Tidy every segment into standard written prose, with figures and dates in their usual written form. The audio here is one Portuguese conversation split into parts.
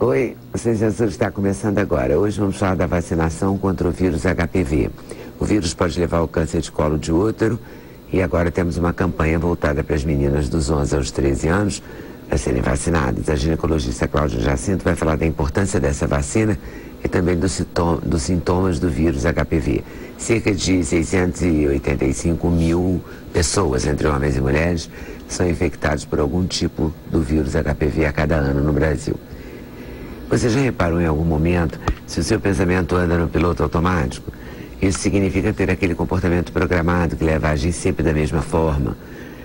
Oi, o Sem Censura está começando agora. Hoje vamos falar da vacinação contra o vírus HPV. O vírus pode levar ao câncer de colo de útero e agora temos uma campanha voltada para as meninas dos 11 aos 13 anos a serem vacinadas. A ginecologista Cláudia Jacinto vai falar da importância dessa vacina e também dos sintomas do vírus HPV. Cerca de 685 mil pessoas, entre homens e mulheres, são infectados por algum tipo do vírus HPV a cada ano no Brasil. Você já reparou em algum momento se o seu pensamento anda no piloto automático? Isso significa ter aquele comportamento programado que leva a agir sempre da mesma forma.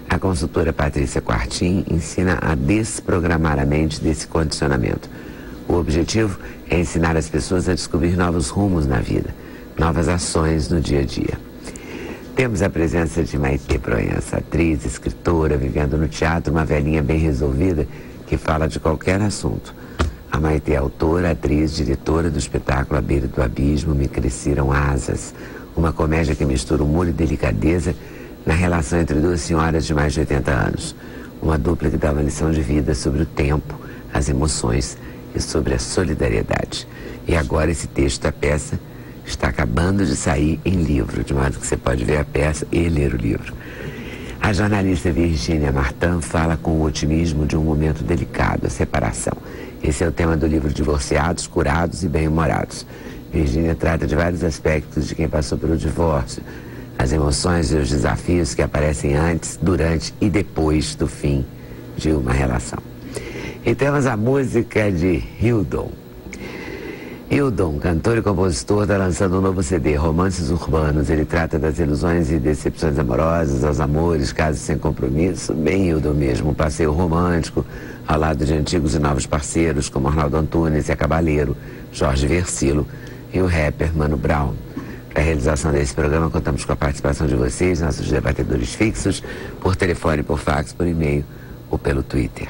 A consultora Patrícia Quartim ensina a desprogramar a mente desse condicionamento. O objetivo é ensinar as pessoas a descobrir novos rumos na vida, novas ações no dia a dia. Temos a presença de Maitê Proença, atriz, escritora, vivendo no teatro, uma velhinha bem resolvida que fala de qualquer assunto. A Maitê é autora, atriz, diretora do espetáculo À Beira do Abismo, Me Cresceram Asas, uma comédia que mistura humor e delicadeza na relação entre duas senhoras de mais de 80 anos. Uma dupla que dá uma lição de vida sobre o tempo, as emoções e sobre a solidariedade. E agora esse texto da peça está acabando de sair em livro, de modo que você pode ver a peça e ler o livro. A jornalista Virgínia Martin fala com o otimismo de um momento delicado, a separação. Esse é o tema do livro Divorciados, Curados e Bem-Humorados. Virgínia trata de vários aspectos de quem passou pelo divórcio, as emoções e os desafios que aparecem antes, durante e depois do fim de uma relação. E temos a música de Hildon. Hildon, cantor e compositor, está lançando um novo CD, Romances Urbanos. Ele trata das ilusões e decepções amorosas, aos amores, casos sem compromisso. Bem Hildon mesmo, um passeio romântico ao lado de antigos e novos parceiros como Arnaldo Antunes e a Cabaleiro, Jorge Versilo e o rapper Mano Brown. Para a realização desse programa, contamos com a participação de vocês, nossos debatedores fixos, por telefone, por fax, por e-mail ou pelo Twitter.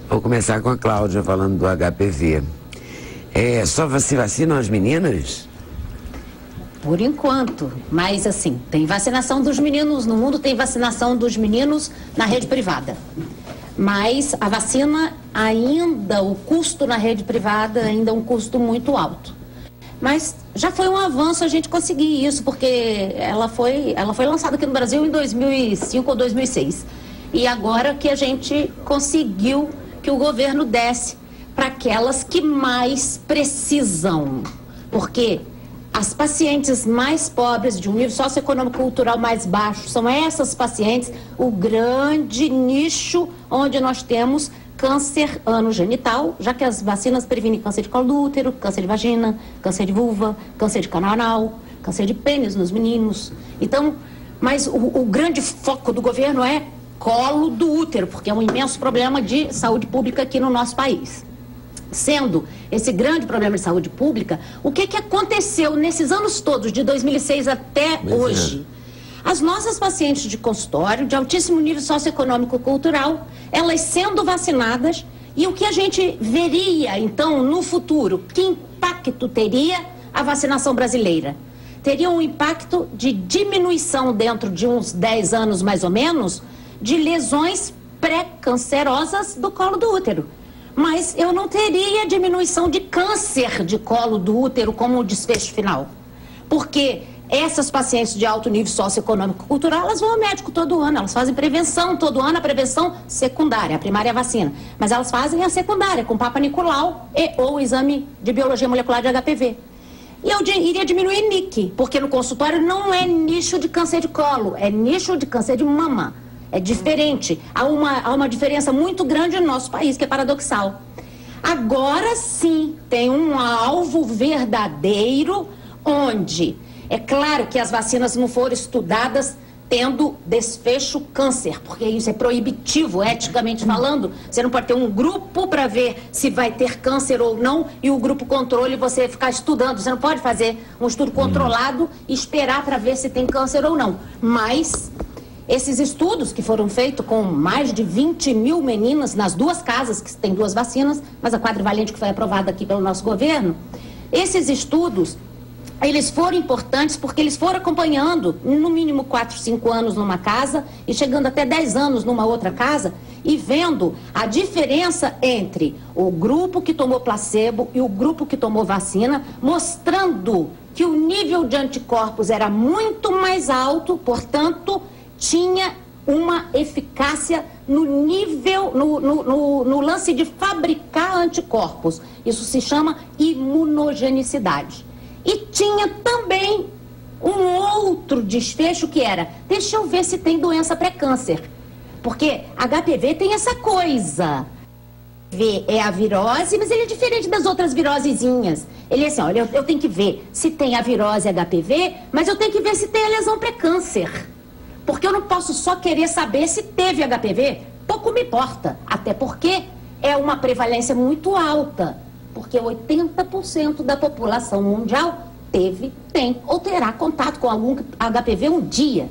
Vou começar com a Cláudia falando do HPV. Só se vacinam as meninas? Por enquanto, mas assim, tem vacinação dos meninos no mundo, tem vacinação dos meninos na rede privada. Mas a vacina ainda, o custo na rede privada ainda é um custo muito alto. Mas já foi um avanço a gente conseguir isso, porque ela foi lançada aqui no Brasil em 2005 ou 2006. E agora que a gente conseguiu que o governo desse para aquelas que mais precisam. Porque as pacientes mais pobres, de um nível socioeconômico cultural mais baixo, são essas pacientes o grande nicho onde nós temos câncer anogenital, já que as vacinas previnem câncer de colo do útero, câncer de vagina, câncer de vulva, câncer de canal anal, câncer de pênis nos meninos. Então, mas o grande foco do governo é colo do útero, porque é um imenso problema de saúde pública aqui no nosso país. Sendo esse grande problema de saúde pública, o que aconteceu nesses anos todos, de 2006 até hoje? As nossas pacientes de consultório, de altíssimo nível socioeconômico e cultural, elas sendo vacinadas, e o que a gente veria, então, no futuro? Que impacto teria a vacinação brasileira? Teria um impacto de diminuição dentro de uns 10 anos, mais ou menos, de lesões pré-cancerosas do colo do útero. Mas eu não teria diminuição de câncer de colo do útero como desfecho final. Porque essas pacientes de alto nível socioeconômico e cultural, elas vão ao médico todo ano, elas fazem prevenção todo ano, a prevenção secundária, a primária é a vacina. Mas elas fazem a secundária, com Papa Nicolau ou exame de biologia molecular de HPV. E eu iria diminuir NIC, porque no consultório não é nicho de câncer de colo, é nicho de câncer de mama. É diferente. Há uma diferença muito grande no nosso país, que é paradoxal. Agora sim, tem um alvo verdadeiro, onde é claro que as vacinas não foram estudadas tendo desfecho câncer, porque isso é proibitivo, eticamente falando. Você não pode ter um grupo para ver se vai ter câncer ou não e o grupo controle você ficar estudando. Você não pode fazer um estudo controlado e esperar para ver se tem câncer ou não. Mas esses estudos que foram feitos com mais de 20 mil meninas nas duas casas, que tem duas vacinas, mas a quadrivalente que foi aprovada aqui pelo nosso governo, esses estudos, eles foram importantes porque eles foram acompanhando no mínimo 4, 5 anos numa casa e chegando até 10 anos numa outra casa, e vendo a diferença entre o grupo que tomou placebo e o grupo que tomou vacina, mostrando que o nível de anticorpos era muito mais alto, portanto, tinha uma eficácia no nível, no lance de fabricar anticorpos. Isso se chama imunogenicidade. E tinha também um outro desfecho que era, deixa eu ver se tem doença pré-câncer. Porque HPV tem essa coisa. HPV é a virose, mas ele é diferente das outras virosezinhas. Ele é assim, olha, eu tenho que ver se tem a virose HPV, mas eu tenho que ver se tem a lesão pré-câncer. Porque eu não posso só querer saber se teve HPV, pouco me importa. Até porque é uma prevalência muito alta. Porque 80% da população mundial teve, tem ou terá contato com algum HPV um dia.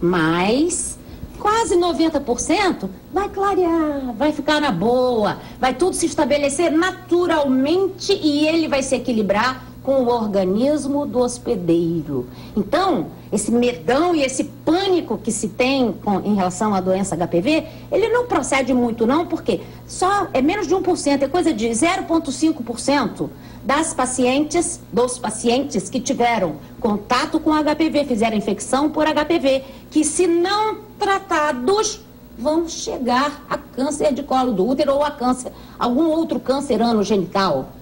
Mas quase 90% vai clarear, vai ficar na boa, vai tudo se estabelecer naturalmente e ele vai se equilibrar com o organismo do hospedeiro. Então, esse medão e esse pânico que se tem em relação à doença HPV, ele não procede muito não, porque só é menos de 1%, é coisa de 0,5% dos pacientes que tiveram contato com HPV, fizeram infecção por HPV, que se não tratados, vão chegar a câncer de colo do útero ou a câncer, algum outro câncer anogenital.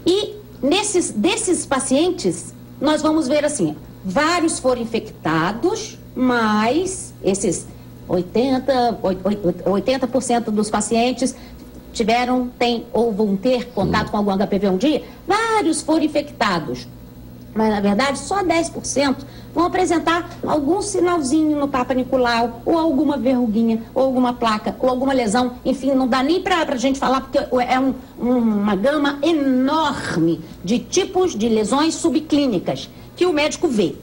E desses pacientes, nós vamos ver assim, vários foram infectados, mas esses 80% dos pacientes têm ou vão ter contato com algum HPV um dia, vários foram infectados. Mas, na verdade, só 10% vão apresentar algum sinalzinho no Papa Nicolau, ou alguma verruguinha, ou alguma placa, ou alguma lesão. Enfim, não dá nem para a gente falar, porque é uma gama enorme de tipos de lesões subclínicas que o médico vê.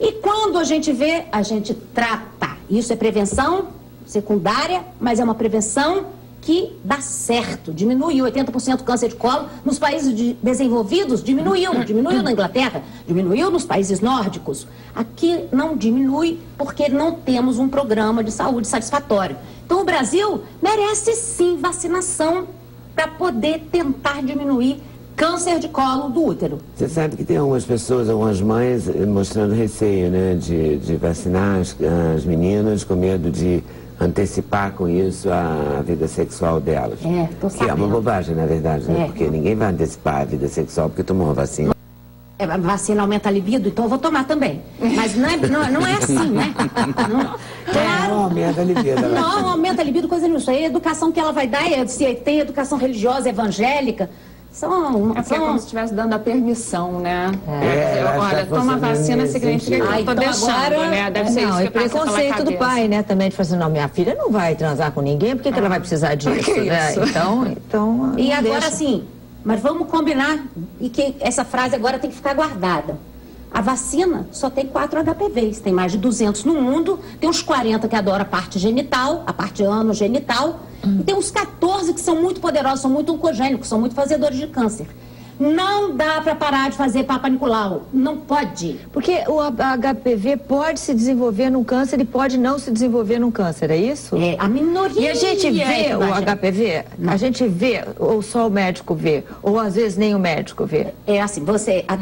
E quando a gente vê, a gente trata. Isso é prevenção secundária, mas é uma prevenção que dá certo, diminuiu 80% câncer de colo nos países desenvolvidos, diminuiu na Inglaterra, diminuiu nos países nórdicos. Aqui não diminui porque não temos um programa de saúde satisfatório. Então o Brasil merece sim vacinação para poder tentar diminuir câncer de colo do útero. Você sabe que tem algumas pessoas, algumas mães mostrando receio, né, de vacinar as meninas com medo de antecipar com isso a vida sexual delas. Tô sabendo. Que é uma bobagem, na verdade, né? Porque ninguém vai antecipar a vida sexual porque tomou uma vacina. A vacina aumenta a libido, então eu vou tomar também. Mas não é assim, né? Claro. Não aumenta a libido. Não aumenta a libido, coisa nenhuma. Isso aí é a educação que ela vai dar, se tem educação religiosa, evangélica. É como se estivesse dando a permissão, né? Olha, toma vacina, significa que eu tô deixando, agora, né? Deve ser isso que passa pela preconceito cabeça. do pai, né? Também de falar assim, não, minha filha não vai transar com ninguém, por que ela vai precisar disso, né? Então e agora sim, mas vamos combinar, e que essa frase agora tem que ficar guardada. A vacina só tem 4 HPVs, tem mais de 200 no mundo, tem uns 40 que adoram a parte genital, a parte anogenital, e tem uns 14 que são muito poderosos, são muito oncogênicos, são muito fazedores de câncer. Não dá para parar de fazer Papa Nicolau, não pode. Porque o HPV pode se desenvolver num câncer e pode não se desenvolver num câncer, é isso? É, a minoria. E a gente vê o HPV? Não. A gente vê, ou só o médico vê? Ou às vezes nem o médico vê? É assim, a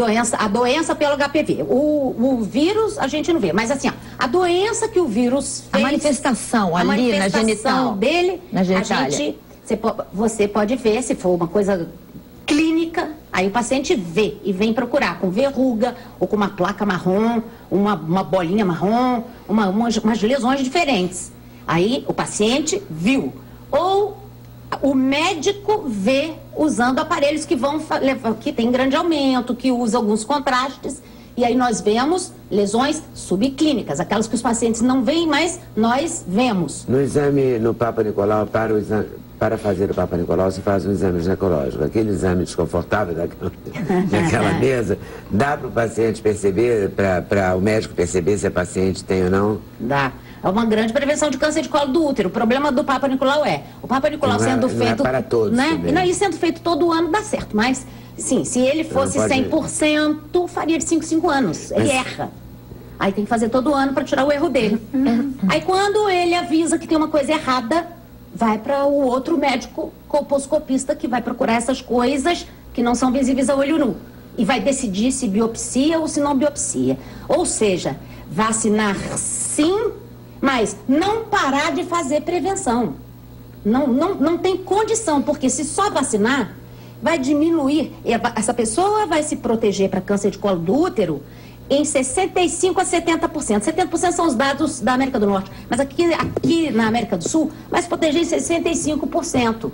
doença pelo HPV. O vírus a gente não vê, mas assim, ó, a doença que o vírus fez... A manifestação ali na genital. Dele, na genitália. Você pode ver, se for uma coisa clínica, aí o paciente vê e vem procurar com verruga ou com uma placa marrom, uma bolinha marrom, umas lesões diferentes. Aí o paciente viu. Ou o médico vê usando aparelhos que tem grande aumento, que usa alguns contrastes. E aí nós vemos lesões subclínicas, aquelas que os pacientes não veem, mas nós vemos. No exame, no Papa Nicolau, para fazer o Papa Nicolau, se faz um exame ginecológico. Aquele exame desconfortável daquela mesa, dá para o paciente perceber, para o médico perceber se a paciente tem ou não? Dá. É uma grande prevenção de câncer de colo do útero. O problema do Papa Nicolau o Papa Nicolau sendo feito... Não é para todos, né? E sendo feito todo ano dá certo, mas... Sim, se ele fosse 100%, faria de 5 em 5 anos. Ele erra. Aí tem que fazer todo ano para tirar o erro dele. Aí quando ele avisa que tem uma coisa errada, vai para o outro médico colposcopista que vai procurar essas coisas que não são visíveis a olho nu. E vai decidir se biopsia ou se não biopsia. Ou seja, vacinar sim, mas não parar de fazer prevenção. Não tem condição, porque se só vacinar, vai diminuir. Essa pessoa vai se proteger para câncer de colo do útero em 65% a 70%. 70% são os dados da América do Norte, mas aqui na América do Sul vai se proteger em 65%.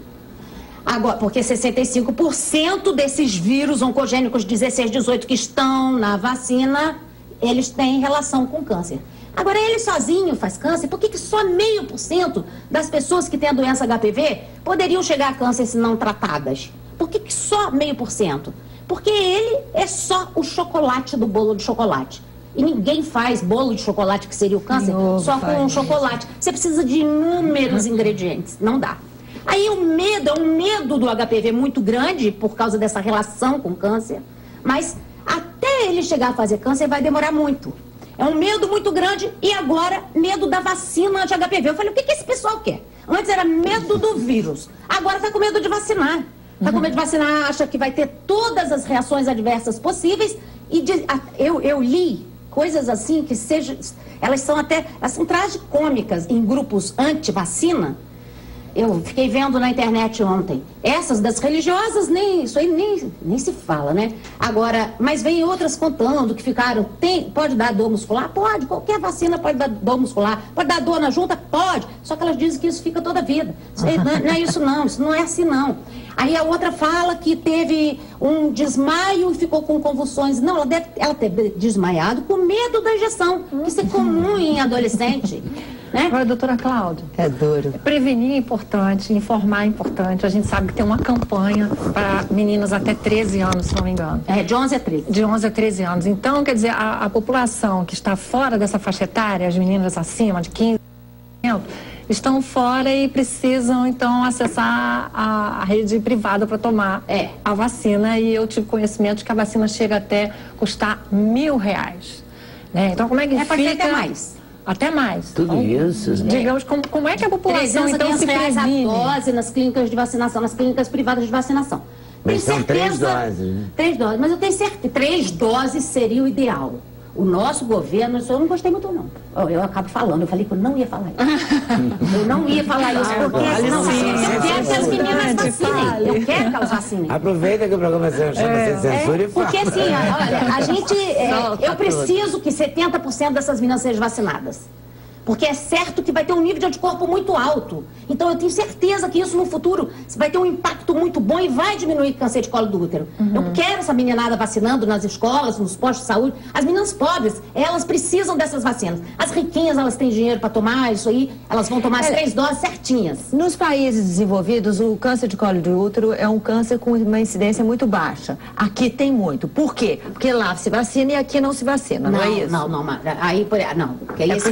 Agora, porque 65% desses vírus oncogênicos 16, 18 que estão na vacina, eles têm relação com câncer. Agora, ele sozinho faz câncer, por que só 0,5% das pessoas que têm a doença HPV poderiam chegar a câncer se não tratadas? Por que só 0,5%? Porque ele é só o chocolate do bolo de chocolate. E ninguém faz bolo de chocolate, que seria o câncer, só com chocolate. Você precisa de inúmeros ingredientes, não dá. Aí o medo, é um medo do HPV muito grande por causa dessa relação com câncer, mas até ele chegar a fazer câncer vai demorar muito. É um medo muito grande e agora medo da vacina de HPV. Eu falei, o que esse pessoal quer? Antes era medo do vírus, agora está com medo de vacinar. Está com medo de vacinar, acha que vai ter todas as reações adversas possíveis. E eu li coisas assim que elas são tragicômicas em grupos anti-vacina. Eu fiquei vendo na internet ontem. Essas das religiosas, isso aí nem se fala, né? Agora, mas vem outras contando que ficaram... Pode dar dor muscular? Pode. Qualquer vacina pode dar dor muscular. Pode dar dor na junta? Pode. Só que elas dizem que isso fica toda a vida. Não é isso não é assim não. Aí a outra fala que teve um desmaio e ficou com convulsões. Não, ela deve ter desmaiado com medo da injeção. Isso é comum em adolescente. Né? Agora, doutora Cláudia, é duro. Prevenir é importante, informar é importante. A gente sabe que tem uma campanha para meninas até 13 anos, se não me engano. De 11 a 13. De 11 a 13 anos. Então, quer dizer, a população que está fora dessa faixa etária, as meninas acima de 15%, estão fora e precisam, então, acessar a rede privada para tomar a vacina. E eu tive conhecimento de que a vacina chega até custar R$1.000. Né? Então, como é que fica... Pode ser até mais. Até mais. Tudo isso. Digamos, como é que a população então se previne? A dose nas clínicas de vacinação, nas clínicas privadas de vacinação. Mas são 3 doses, né? 3 doses, mas eu tenho certeza que 3 doses seria o ideal. O nosso governo, eu não gostei muito não. Eu acabo falando, eu falei que eu não ia falar isso. Eu não ia falar isso, porque eu quero que as meninas vacinem. Eu quero que elas vacinem. Aproveita que o programa chama-se Censura e fala. Porque assim, olha, a gente... eu preciso que 70% dessas meninas sejam vacinadas. Porque é certo que vai ter um nível de anticorpo muito alto. Então eu tenho certeza que isso no futuro vai ter um impacto muito bom e vai diminuir câncer de colo do útero. Eu quero essa meninada vacinando nas escolas, nos postos de saúde. As meninas pobres, elas precisam dessas vacinas. As riquinhas, elas têm dinheiro para tomar isso aí, elas vão tomar as 3 doses certinhas. Nos países desenvolvidos, o câncer de colo do útero é um câncer com uma incidência muito baixa. Aqui tem muito. Por quê? Porque lá se vacina e aqui não se vacina, não é isso? Não. Aí, não. Porque vai ser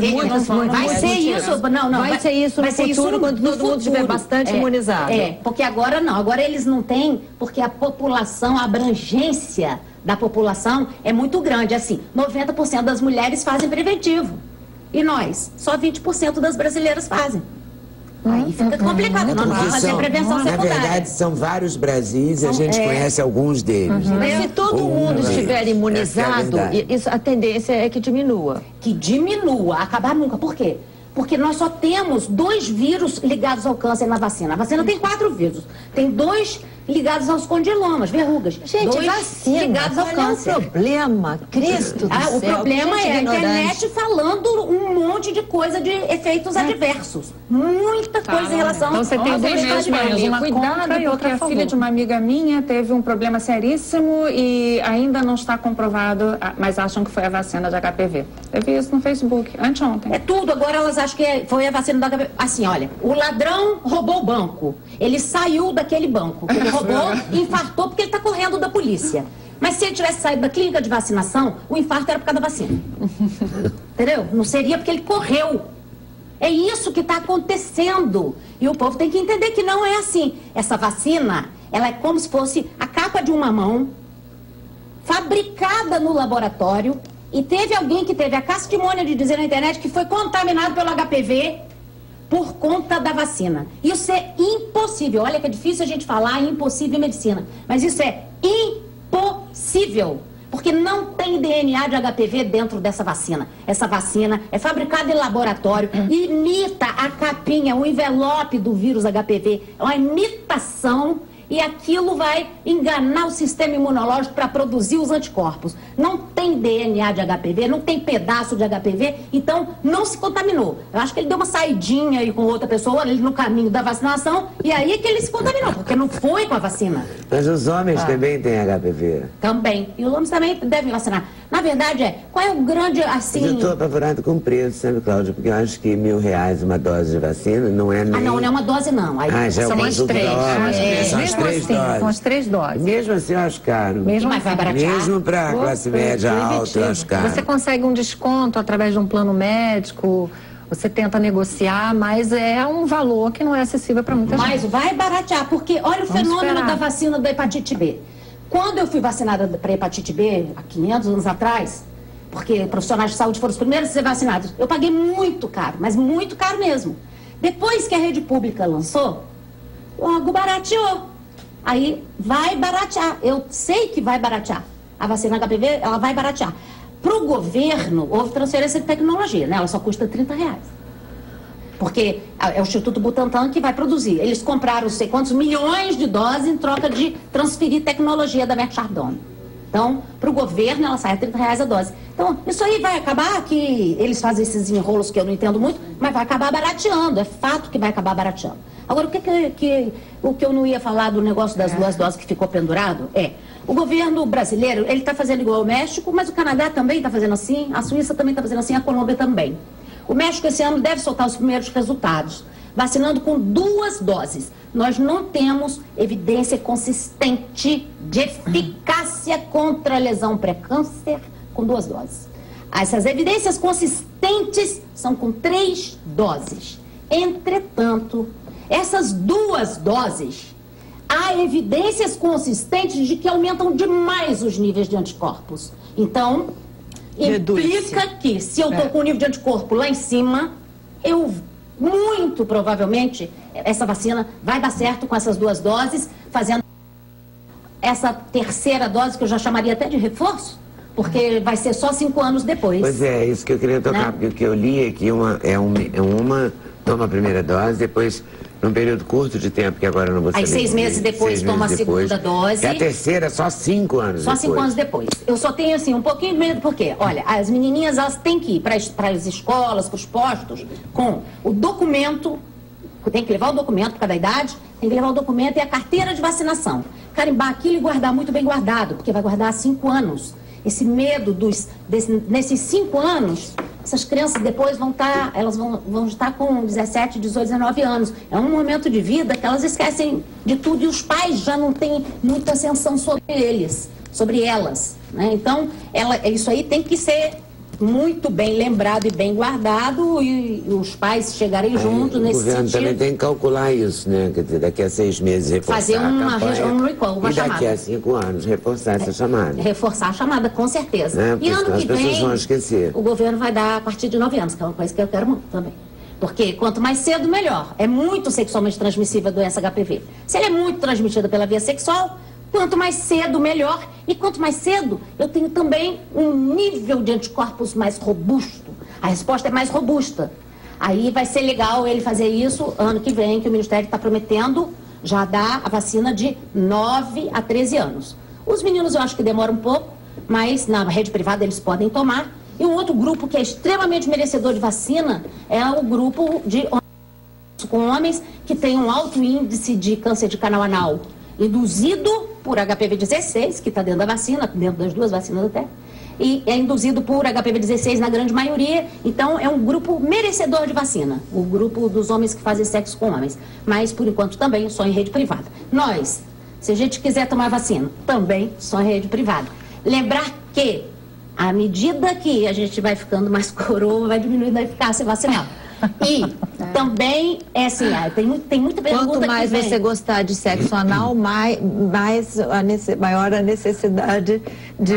isso, vai ser isso no futuro, quando todo mundo estiver bastante imunizado. Porque agora não, agora eles não têm, porque a população, a abrangência da população é muito grande, assim, 90% das mulheres fazem preventivo, e nós, só 20% das brasileiras fazem. Aí fica complicado, nós vamos fazer prevenção secundária. Na verdade, são vários Brasis e a gente conhece alguns deles. Mas se todo mundo estiver imunizado, a tendência é que diminua. Que diminua, acabar nunca. Por quê? Porque nós só temos 2 vírus ligados ao câncer na vacina. A vacina tem 4 vírus. Tem 2 ligados aos condilomas, verrugas. Gente, 2 vacina, ligados ao câncer. É o problema, Cristo do céu. O problema é a internet falando um monte de coisa de efeitos adversos. Muita coisa em relação então, você tem 2 mesmo, uma contra e outra a filha de uma amiga minha teve um problema seríssimo e ainda não está comprovado, mas acham que foi a vacina de HPV. Teve isso no Facebook, anteontem. É tudo, agora elas acham que foi a vacina da HPV. Assim, olha, o ladrão roubou o banco. Ele saiu daquele banco. Ele roubou e infartou porque ele está correndo da polícia. Mas se ele tivesse saído da clínica de vacinação, o infarto era por causa da vacina. Entendeu? Não seria porque ele correu. É isso que está acontecendo. E o povo tem que entender que não é assim. Essa vacina, ela é como se fosse a capa de um mamão, fabricada no laboratório, e teve alguém que teve a castimônia de dizer na internet que foi contaminado pelo HPV, por conta da vacina. Isso é impossível. Olha que é difícil a gente falar impossível em medicina, mas isso é impossível, porque não tem DNA de HPV dentro dessa vacina. Essa vacina é fabricada em laboratório, imita a capinha, o envelope do vírus HPV, é uma imitação. E aquilo vai enganar o sistema imunológico para produzir os anticorpos. Não tem DNA de HPV, não tem pedaço de HPV, então não se contaminou. Eu acho que ele deu uma saidinha aí com outra pessoa ali no caminho da vacinação, e aí é que ele se contaminou, porque não foi com a vacina. Mas os homens também têm HPV? Também. E os homens também devem vacinar. Na verdade, qual é o grande, assim... Eu estou apavorado com o preço, sabe, Cláudia? Porque eu acho que R$1.000 uma dose de vacina não é nem... Ah, não é uma dose, não. Aí já são as 3. São as 3 doses. Mesmo assim, eu acho caro. Mas vai baratear. Mesmo para classe média alta, eu acho caro. Você consegue um desconto através de um plano médico, você tenta negociar, mas é um valor que não é acessível para muita gente. Mas vai baratear, porque olha o fenômeno da vacina da hepatite B. Quando eu fui vacinada para hepatite B, há 500 anos atrás, porque profissionais de saúde foram os primeiros a ser vacinados, eu paguei muito caro, mas muito caro mesmo. Depois que a rede pública lançou, logo barateou. Aí vai baratear. Eu sei que vai baratear. A vacina HPV, ela vai baratear. Para o governo, houve transferência de tecnologia, né? Ela só custa R$30. Porque é o Instituto Butantan que vai produzir. Eles compraram não sei quantos milhões de doses em troca de transferir tecnologia da Merck Chardonnay. Então, para o governo, ela sai a R$30 a dose. Então, isso aí vai acabar que eles fazem esses enrolos que eu não entendo muito, mas vai acabar barateando. É fato que vai acabar barateando. Agora, o que eu não ia falar do negócio das 2 doses que ficou pendurado é... O governo brasileiro, ele está fazendo igual ao México, mas o Canadá também está fazendo assim, a Suíça também está fazendo assim, a Colômbia também. O México esse ano deve soltar os primeiros resultados, vacinando com 2 doses. Nós não temos evidência consistente de eficácia contra a lesão pré-câncer com 2 doses. Essas evidências consistentes são com 3 doses. Entretanto, essas 2 doses, há evidências consistentes de que aumentam demais os níveis de anticorpos. Então, implica que se eu estou com o nível de anticorpo lá em cima, eu muito provavelmente essa vacina vai dar certo com essas 2 doses, fazendo essa 3ª dose que eu já chamaria até de reforço, porque vai ser só 5 anos depois. Pois é, isso que eu queria tocar, né? Porque o que eu li é que uma toma a primeira dose, depois num período curto de tempo, que agora eu não vou saber. Aí 6 meses depois toma a segunda dose. E a terceira só 5 anos depois. Só 5 anos depois. Eu só tenho assim um pouquinho de medo, porque, olha, as menininhas elas têm que ir para as escolas, para os postos, com o documento, tem que levar o documento por cada idade, tem que levar o documento e a carteira de vacinação. Carimbar aquilo e guardar muito bem guardado, porque vai guardar 5 anos. Esse medo nesses 5 anos, essas crianças depois vão estar com 17, 18, 19 anos. É um momento de vida que elas esquecem de tudo e os pais já não têm muita ascensão sobre elas. Né? Então, isso aí tem que ser muito bem lembrado e bem guardado e os pais chegarem juntos nesse sentido. O governo também tem que calcular isso, né? Quer dizer, daqui a 6 meses reforçar fazer um recall, uma e chamada. daqui a 5 anos reforçar essa chamada. Reforçar a chamada, com certeza. É, e ano que as pessoas vem, vão esquecer. O governo vai dar a partir de 9 anos, que é uma coisa que eu quero muito também. Porque quanto mais cedo, melhor. É muito sexualmente transmissível a doença HPV. Se ela é muito transmitida pela via sexual, quanto mais cedo, melhor. E quanto mais cedo, eu tenho também um nível de anticorpos mais robusto. A resposta é mais robusta. Aí vai ser legal ele fazer isso ano que vem, que o Ministério está prometendo já dar a vacina de 9 a 13 anos. Os meninos eu acho que demora um pouco, mas na rede privada eles podem tomar. E um outro grupo que é extremamente merecedor de vacina é o grupo com homens que tem um alto índice de câncer de canal anal induzido por HPV-16, que está dentro da vacina, dentro das 2 vacinas até, e é induzido por HPV-16 na grande maioria, então é um grupo merecedor de vacina, o grupo dos homens que fazem sexo com homens, mas por enquanto também só em rede privada. Nós, se a gente quiser tomar vacina, também só em rede privada. Lembrar que, à medida que a gente vai ficando mais coroa, vai diminuindo a eficácia vacinal. E Também, é assim, tem muita pergunta. Quanto mais você gostar de sexo anal, maior a necessidade de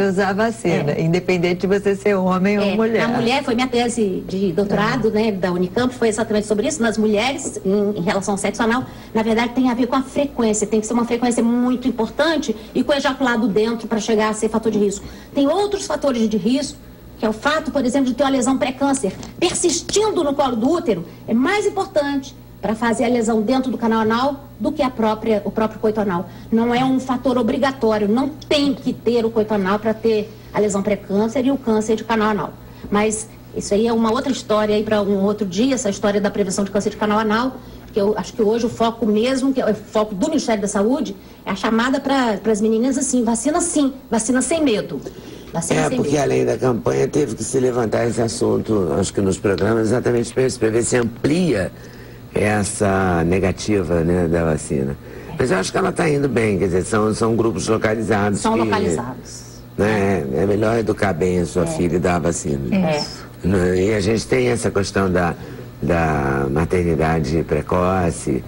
usar a vacina, independente de você ser homem ou mulher. A mulher, foi minha tese de doutorado, né, da Unicamp, foi exatamente sobre isso. Nas mulheres, em relação ao sexo anal, na verdade tem a ver com a frequência, tem que ser uma frequência muito importante e com o ejaculado dentro para chegar a ser fator de risco. Tem outros fatores de risco, que é o fato, por exemplo, de ter uma lesão pré-câncer persistindo no colo do útero, é mais importante para fazer a lesão dentro do canal anal do que o próprio coito anal. Não é um fator obrigatório, não tem que ter o coito anal para ter a lesão pré-câncer e o câncer de canal anal. Mas isso aí é uma outra história aí para um outro dia, essa história da prevenção de câncer de canal anal, que eu acho que hoje o foco mesmo, que é o foco do Ministério da Saúde, é a chamada para as meninas assim, vacina sim, vacina sem medo. Porque além da campanha teve que se levantar esse assunto, acho que nos programas, exatamente para ver se amplia essa negativa, né, da vacina. Mas eu acho que ela está indo bem, quer dizer, são grupos localizados. São localizados. Né, é melhor educar bem a sua filha e dar a vacina. E a gente tem essa questão da maternidade precoce.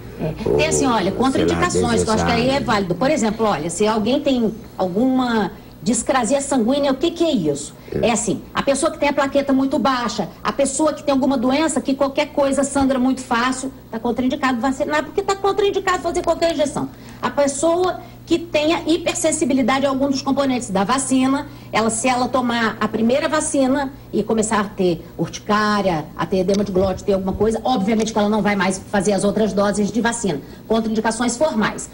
Tem assim, olha, contraindicações, que eu acho que aí é válido. Por exemplo, olha, se alguém tem alguma discrasia sanguínea, o que é isso? É assim, a pessoa que tem a plaqueta muito baixa, a pessoa que tem alguma doença, que qualquer coisa sangra muito fácil, está contraindicado vacinar, porque está contraindicado fazer qualquer injeção. A pessoa que tenha hipersensibilidade a algum dos componentes da vacina, se ela tomar a primeira vacina e começar a ter urticária, a ter edema de glote, ter alguma coisa, obviamente que ela não vai mais fazer as outras doses de vacina. Contraindicações formais.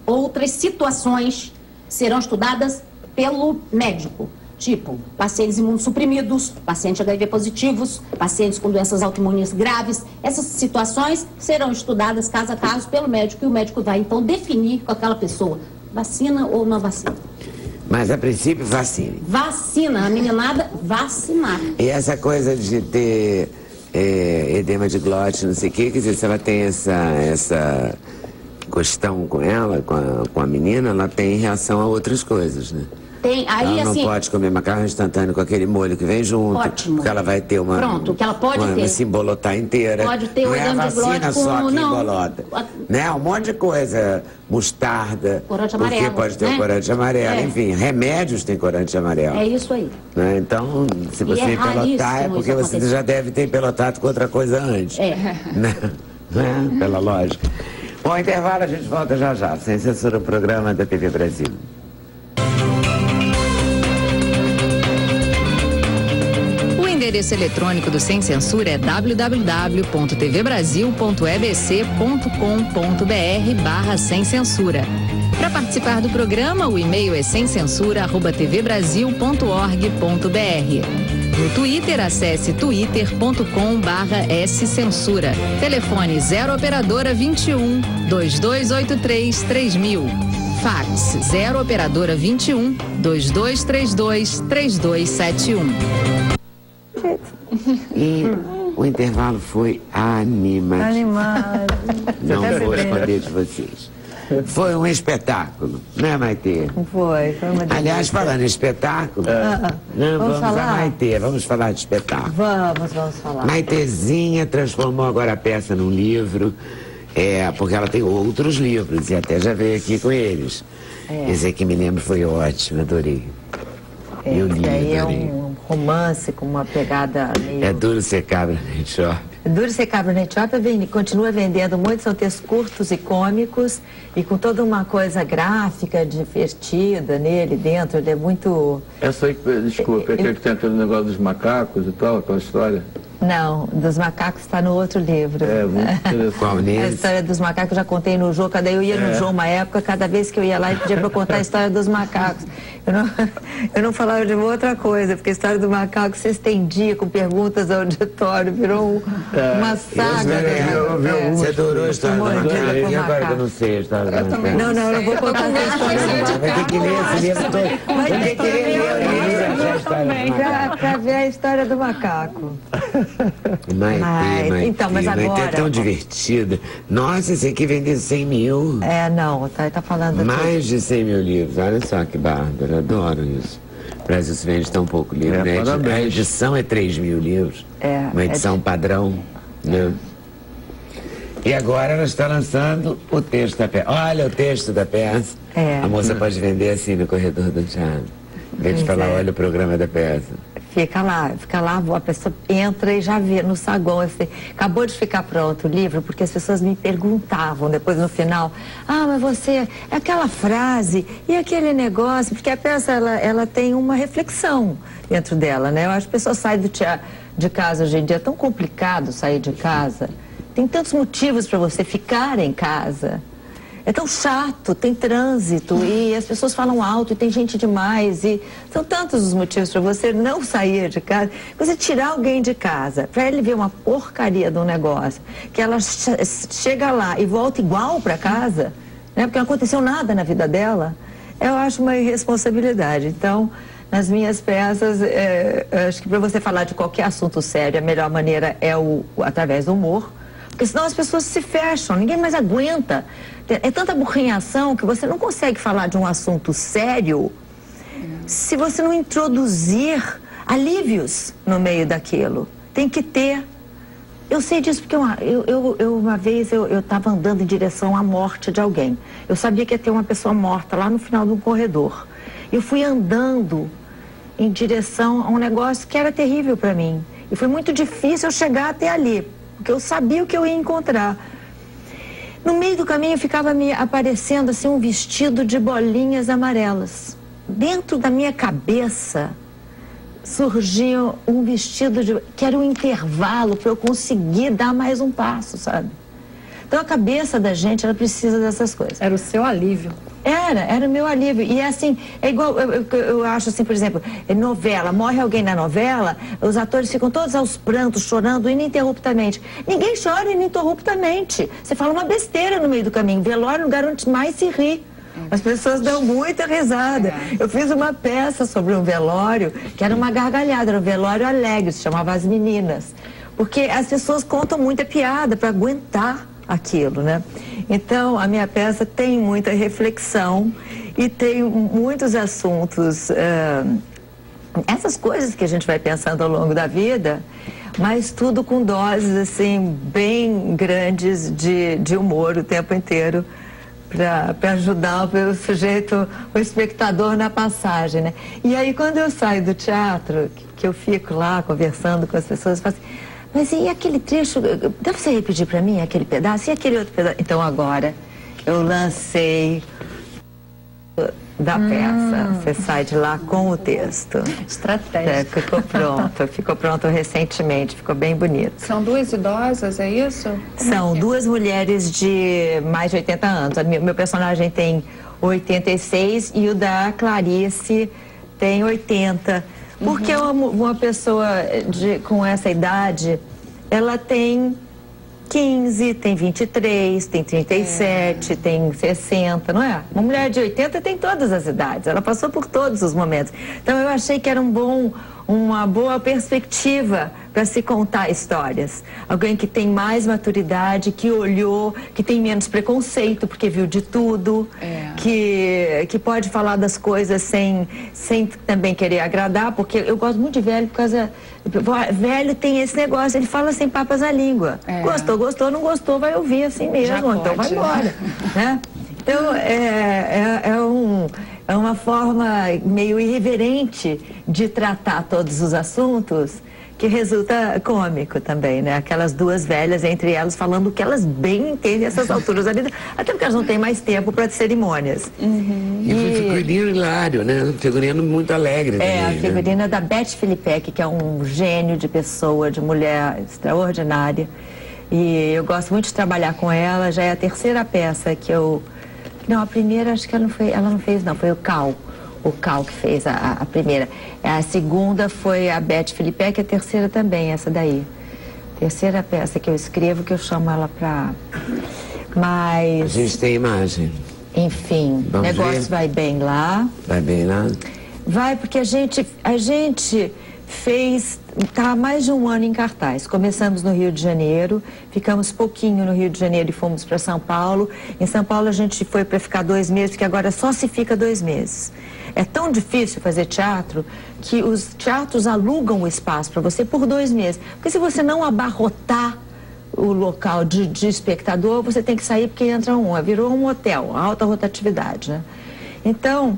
Outras situações serão estudadas pelo médico, tipo pacientes imunossuprimidos, pacientes HIV positivos, pacientes com doenças autoimunes graves. Essas situações serão estudadas caso a caso pelo médico, e o médico vai então definir com aquela pessoa, vacina ou não vacina. Mas a princípio vacine. Vacina, a meninada vacinar. E essa coisa de ter edema de glote, não sei o quê, quer dizer, se ela tem essa questão com ela, com a menina, ela tem reação a outras coisas, né? Tem, aí, ela não pode comer macarrão instantâneo com aquele molho que vem junto. Ótimo. Porque ela vai ter uma... Pronto, que ela pode ter. Se embolotar inteira. Pode ter não o é a vacina só que embolota. Não. Né? Um monte de coisa. Mostarda. Corante amarelo. Porque pode ter o corante amarelo. Enfim, remédios têm corante amarelo. É isso aí. Né? Então, se você empelotar, é porque você já deve ter empelotado com outra coisa antes. Né? Pela lógica. Bom, intervalo, a gente volta já já. Sem Censura, o programa da TV Brasil. O endereço eletrônico do Sem Censura é www.tvbrasil.ebc.com.br/sem censura. Para participar do programa, o e-mail é semcensura@tvbrasil.org.br. No Twitter, acesse twitter.com/scensura. Telefone 0 operadora 21 2283 3000. Fax 0 operadora 21 2232 3271. E o intervalo foi animado. Não vou esconder de vocês. Foi um espetáculo, né, Maitê? Foi uma delícia. Aliás, falando em espetáculo, vamos falar? A Maitê, vamos falar de espetáculo. Vamos falar. Maitezinha transformou agora a peça num livro, porque ela tem outros livros, e até já veio aqui com eles. Esse aqui, me lembro, foi ótimo, adorei. Eu li, adorei. É um romance com uma pegada meio... É duro ser cabra no shopping. Duro ser cabra no shopping, continua vendendo muito, são textos curtos e cômicos e com toda uma coisa gráfica, divertida nele dentro, ele é muito... Desculpa, aquele que tem aquele negócio dos macacos e tal, aquela história? Não, dos macacos está no outro livro. Muito interessante. A história dos macacos eu já contei no Jô, eu ia no Jô uma época, cada vez que eu ia lá, ele pedia para eu contar a história dos macacos. Eu não falava de outra coisa, porque a história do macaco se estendia com perguntas ao auditório, virou uma saga. Você adorou a história do macaco? E agora que eu não sei a história do macaco? Não, eu não vou contar a história do macaco. Vai ter que ler esse livro todo. Vai ter que ler para ver a história do macaco. Maitê, então, mas agora... Maitê é tão divertida. Nossa, esse aqui vendeu 100 mil. Não, tá falando... Mais de 100 mil livros, olha só que bárbaro, adoro isso. Brasil se vende tão pouco livro, né? A edição é 3.000 livros. Uma edição padrão, né? E agora ela está lançando o texto da peça. Olha o texto da peça. A moça pode vender assim no corredor do teatro. Em vez de falar, olha o programa da peça. Fica lá, a pessoa entra e já vê no saguão. Acabou de ficar pronto o livro, porque as pessoas me perguntavam depois no final, mas você, aquela frase e aquele negócio, porque a peça ela tem uma reflexão dentro dela, né? Eu acho que a pessoa sai de casa hoje em dia, é tão complicado sair de casa, tem tantos motivos para você ficar em casa. É tão chato, tem trânsito e as pessoas falam alto e tem gente demais e são tantos os motivos para você não sair de casa. Você tirar alguém de casa, para ele ver uma porcaria de um negócio, que ela chega lá e volta igual para casa, né, porque não aconteceu nada na vida dela, eu acho uma irresponsabilidade. Então, nas minhas peças, acho que para você falar de qualquer assunto sério, a melhor maneira é através do humor. Porque senão as pessoas se fecham, ninguém mais aguenta. É tanta burrinhação que você não consegue falar de um assunto sério se você não introduzir alívios no meio daquilo. Tem que ter. Eu sei disso porque uma vez eu estava andando em direção à morte de alguém. Eu sabia que ia ter uma pessoa morta lá no final de um corredor. Eu fui andando em direção a um negócio que era terrível para mim. E foi muito difícil eu chegar até ali, porque eu sabia o que eu ia encontrar. No meio do caminho ficava me aparecendo assim um vestido de bolinhas amarelas. Dentro da minha cabeça surgiu um vestido que era um intervalo para eu conseguir dar mais um passo, sabe? Então a cabeça da gente, ela precisa dessas coisas. Era o seu alívio. Era o meu alívio. E é assim, é igual, eu acho assim, por exemplo, novela, morre alguém na novela, os atores ficam todos aos prantos, chorando ininterruptamente. Ninguém chora ininterruptamente. Você fala uma besteira no meio do caminho. Velório é o lugar onde mais se ri. As pessoas dão muita risada. Eu fiz uma peça sobre um velório, que era uma gargalhada, era um velório alegre, se chamava As Meninas. Porque as pessoas contam muita piada para aguentar aquilo, né? Então, a minha peça tem muita reflexão e tem muitos assuntos, essas coisas que a gente vai pensando ao longo da vida, mas tudo com doses, assim, bem grandes de humor o tempo inteiro, para ajudar o sujeito, o espectador na passagem, né? E aí, quando eu saio do teatro, que eu fico lá conversando com as pessoas, eu falo assim, mas e aquele trecho, dá pra você repetir pra mim aquele pedaço? E aquele outro pedaço? Então agora eu lancei da peça. Você sai de lá com o texto. Estratégia. Ficou pronto recentemente, ficou bem bonito. São duas idosas, é isso? São duas mulheres de mais de 80 anos. Meu personagem tem 86 e o da Clarice tem 80. Porque uma pessoa com essa idade, ela tem 15, tem 23, tem 37, tem 60, não é? Uma mulher de 80 tem todas as idades, ela passou por todos os momentos. Então eu achei que era uma boa perspectiva para se contar histórias. Alguém que tem mais maturidade, que olhou, que tem menos preconceito, porque viu de tudo, que pode falar das coisas sem também querer agradar, porque eu gosto muito de velho, por causa... Velho tem esse negócio, ele fala sem papas na língua. Gostou, não gostou, vai ouvir assim mesmo, então vai embora. Né? Então, é uma forma meio irreverente de tratar todos os assuntos, que resulta cômico também, né? Aquelas duas velhas, entre elas, falando o que elas bem entendem nessas alturas da vida, até porque elas não têm mais tempo para cerimônias. E um figurino hilário, né? Um figurino muito alegre também, a figurina da Beth Filipek, que é um gênio de pessoa, de mulher extraordinária. E eu gosto muito de trabalhar com ela, já é a terceira peça que eu... Não, a primeira acho que ela não fez, foi o Cal que fez a primeira. A segunda foi a Beth Filipek, a terceira também, essa daí. Terceira peça que eu escrevo, que eu chamo ela pra... Mas... A gente tem imagem. Enfim, o negócio vai bem lá. Vai bem lá? Vai, porque a gente Está há mais de um ano em cartaz. Começamos no Rio de Janeiro, ficamos pouquinho no Rio de Janeiro e fomos para São Paulo. Em São Paulo a gente foi para ficar 2 meses, porque agora só se fica 2 meses. É tão difícil fazer teatro que os teatros alugam o espaço para você por 2 meses. Porque se você não abarrotar o local de espectador, você tem que sair porque entra virou um hotel, alta rotatividade, né? Então,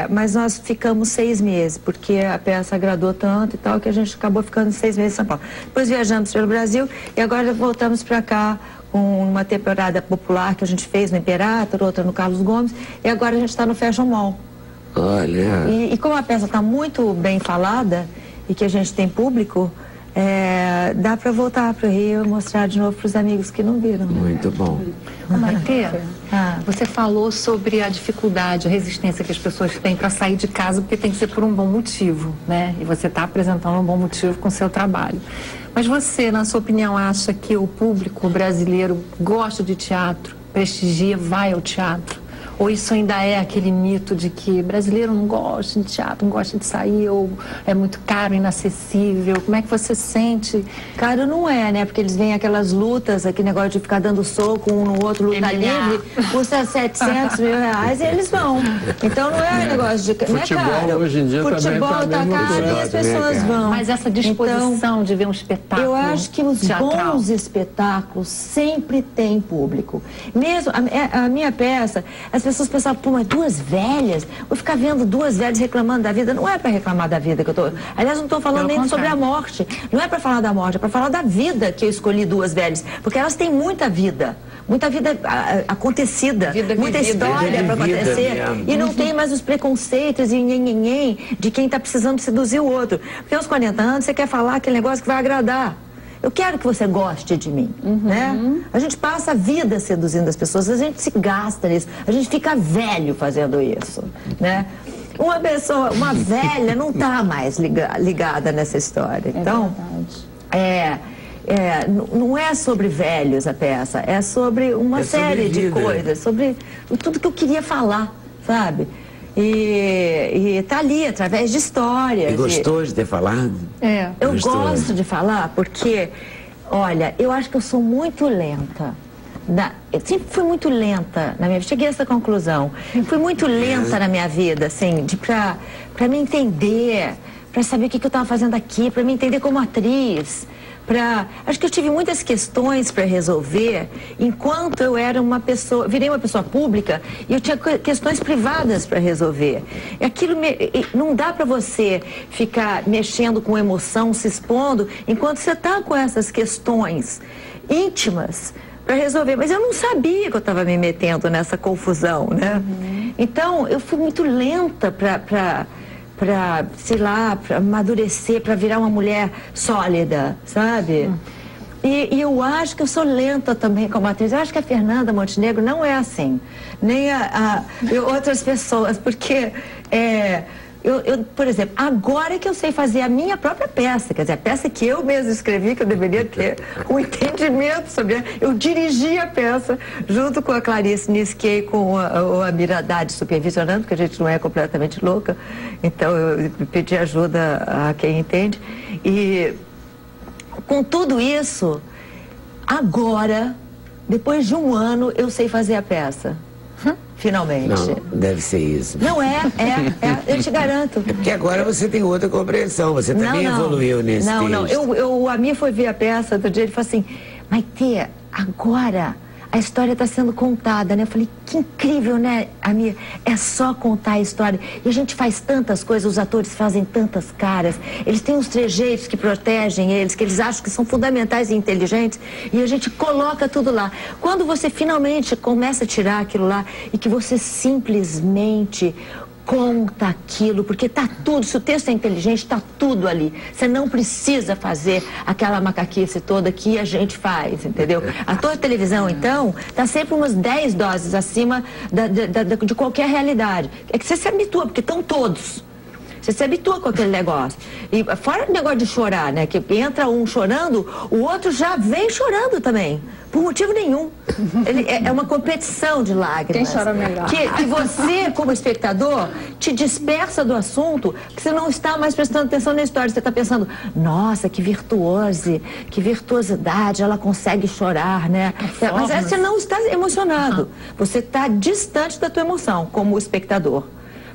mas nós ficamos 6 meses, porque a peça agradou tanto e tal, que a gente acabou ficando 6 meses em São Paulo. Depois viajamos pelo Brasil e agora voltamos para cá com uma temporada popular que a gente fez no Imperator, outra no Carlos Gomes, e agora a gente está no Fashion Mall. Olha! E como a peça está muito bem falada e que a gente tem público, dá para voltar para o Rio e mostrar de novo para os amigos que não viram. Né? Muito bom. Maitê, você falou sobre a dificuldade, a resistência que as pessoas têm para sair de casa, porque tem que ser por um bom motivo, né? E você está apresentando um bom motivo com o seu trabalho. Mas você, na sua opinião, acha que o público brasileiro gosta de teatro, prestigia, vai ao teatro? Ou isso ainda é aquele mito de que brasileiro não gosta de teatro, não gosta de sair, ou é muito caro, inacessível? Como é que você sente? Caro não é, né? Porque eles veem aquelas lutas, aquele negócio de ficar dando soco um no outro, luta livre, custa 700 mil reais e eles vão. Então não é negócio de... Futebol, não é caro. Hoje em dia futebol tá caro e as pessoas vão. Mas essa disposição de ver um espetáculo eu acho que os teatral, bons espetáculos sempre têm público. Mesmo a minha peça, as pessoas pensavam, pô, mas 2 velhas? Vou ficar vendo 2 velhas reclamando da vida. Não é para reclamar da vida que eu tô... Aliás, não estou falando nem sobre a morte. Não é para falar da morte, é para falar da vida que eu escolhi 2 velhas. Porque elas têm muita vida acontecida, muita história para acontecer. E não tem mais os preconceitos e de quem está precisando seduzir o outro. Porque aos 40 anos você quer falar aquele negócio que vai agradar. Eu quero que você goste de mim, né? A gente passa a vida seduzindo as pessoas, a gente se gasta nisso, a gente fica velho fazendo isso, né? Uma velha não está mais ligada nessa história. Então, não é sobre velhos a peça, é sobre uma série de coisas, sobre tudo que eu queria falar, sabe? E tá ali, através de histórias. E gostou de ter falado? Eu gosto de falar porque, olha, eu acho que eu sou muito lenta. Eu sempre fui muito lenta na minha vida. Cheguei a essa conclusão. Fui muito lenta na minha vida, assim, pra me entender, pra saber o que eu estava fazendo aqui, pra me entender como atriz. Acho que eu tive muitas questões para resolver enquanto eu era virei uma pessoa pública e eu tinha questões privadas para resolver. Não dá para você ficar mexendo com emoção, se expondo, enquanto você está com essas questões íntimas para resolver. Mas eu não sabia que eu estava me metendo nessa confusão, né? Então, eu fui muito lenta para sei lá, para amadurecer, para virar uma mulher sólida, sabe? E eu acho que eu sou lenta também como atriz. Eu acho que a Fernanda Montenegro não é assim, nem outras pessoas, porque por exemplo, agora que eu sei fazer a minha própria peça, quer dizer, a peça que eu mesma escrevi, que eu deveria ter um entendimento sobre ela. Eu dirigi a peça junto com a Clarice Nisquet e com a Miradade supervisionando, porque a gente não é completamente louca, então eu pedi ajuda a quem entende. E com tudo isso, agora, depois de 1 ano, eu sei fazer a peça. Finalmente. Não, deve ser isso. Não eu te garanto. É porque agora você tem outra compreensão, você também evoluiu nesse texto. Não, a minha foi ver a peça do dia, ele falou assim, Maitê, agora a história está sendo contada, né? Eu falei, que incrível, né, Amir? É só contar a história. E a gente faz tantas coisas, os atores fazem tantas caras, eles têm uns trejeitos que protegem eles, que eles acham que são fundamentais e inteligentes, e a gente coloca tudo lá. Quando você finalmente começa a tirar aquilo lá e que você simplesmente conta aquilo, porque tá tudo, se o texto é inteligente, tá tudo ali. Você não precisa fazer aquela macaquice toda que a gente faz, entendeu? Ator de televisão, então, tá sempre umas 10 doses acima de qualquer realidade. É que você se habitua, porque estão todos. Você se habitua com aquele negócio. E fora o negócio de chorar, né? Que entra um chorando, o outro já vem chorando também. Por motivo nenhum. É uma competição de lágrimas. Quem chora melhor. Que você, como espectador, te dispersa do assunto, porque você não está mais prestando atenção na história. Você está pensando, nossa, que virtuosidade, ela consegue chorar, né? Mas você não está emocionado. Você está distante da tua emoção, como espectador.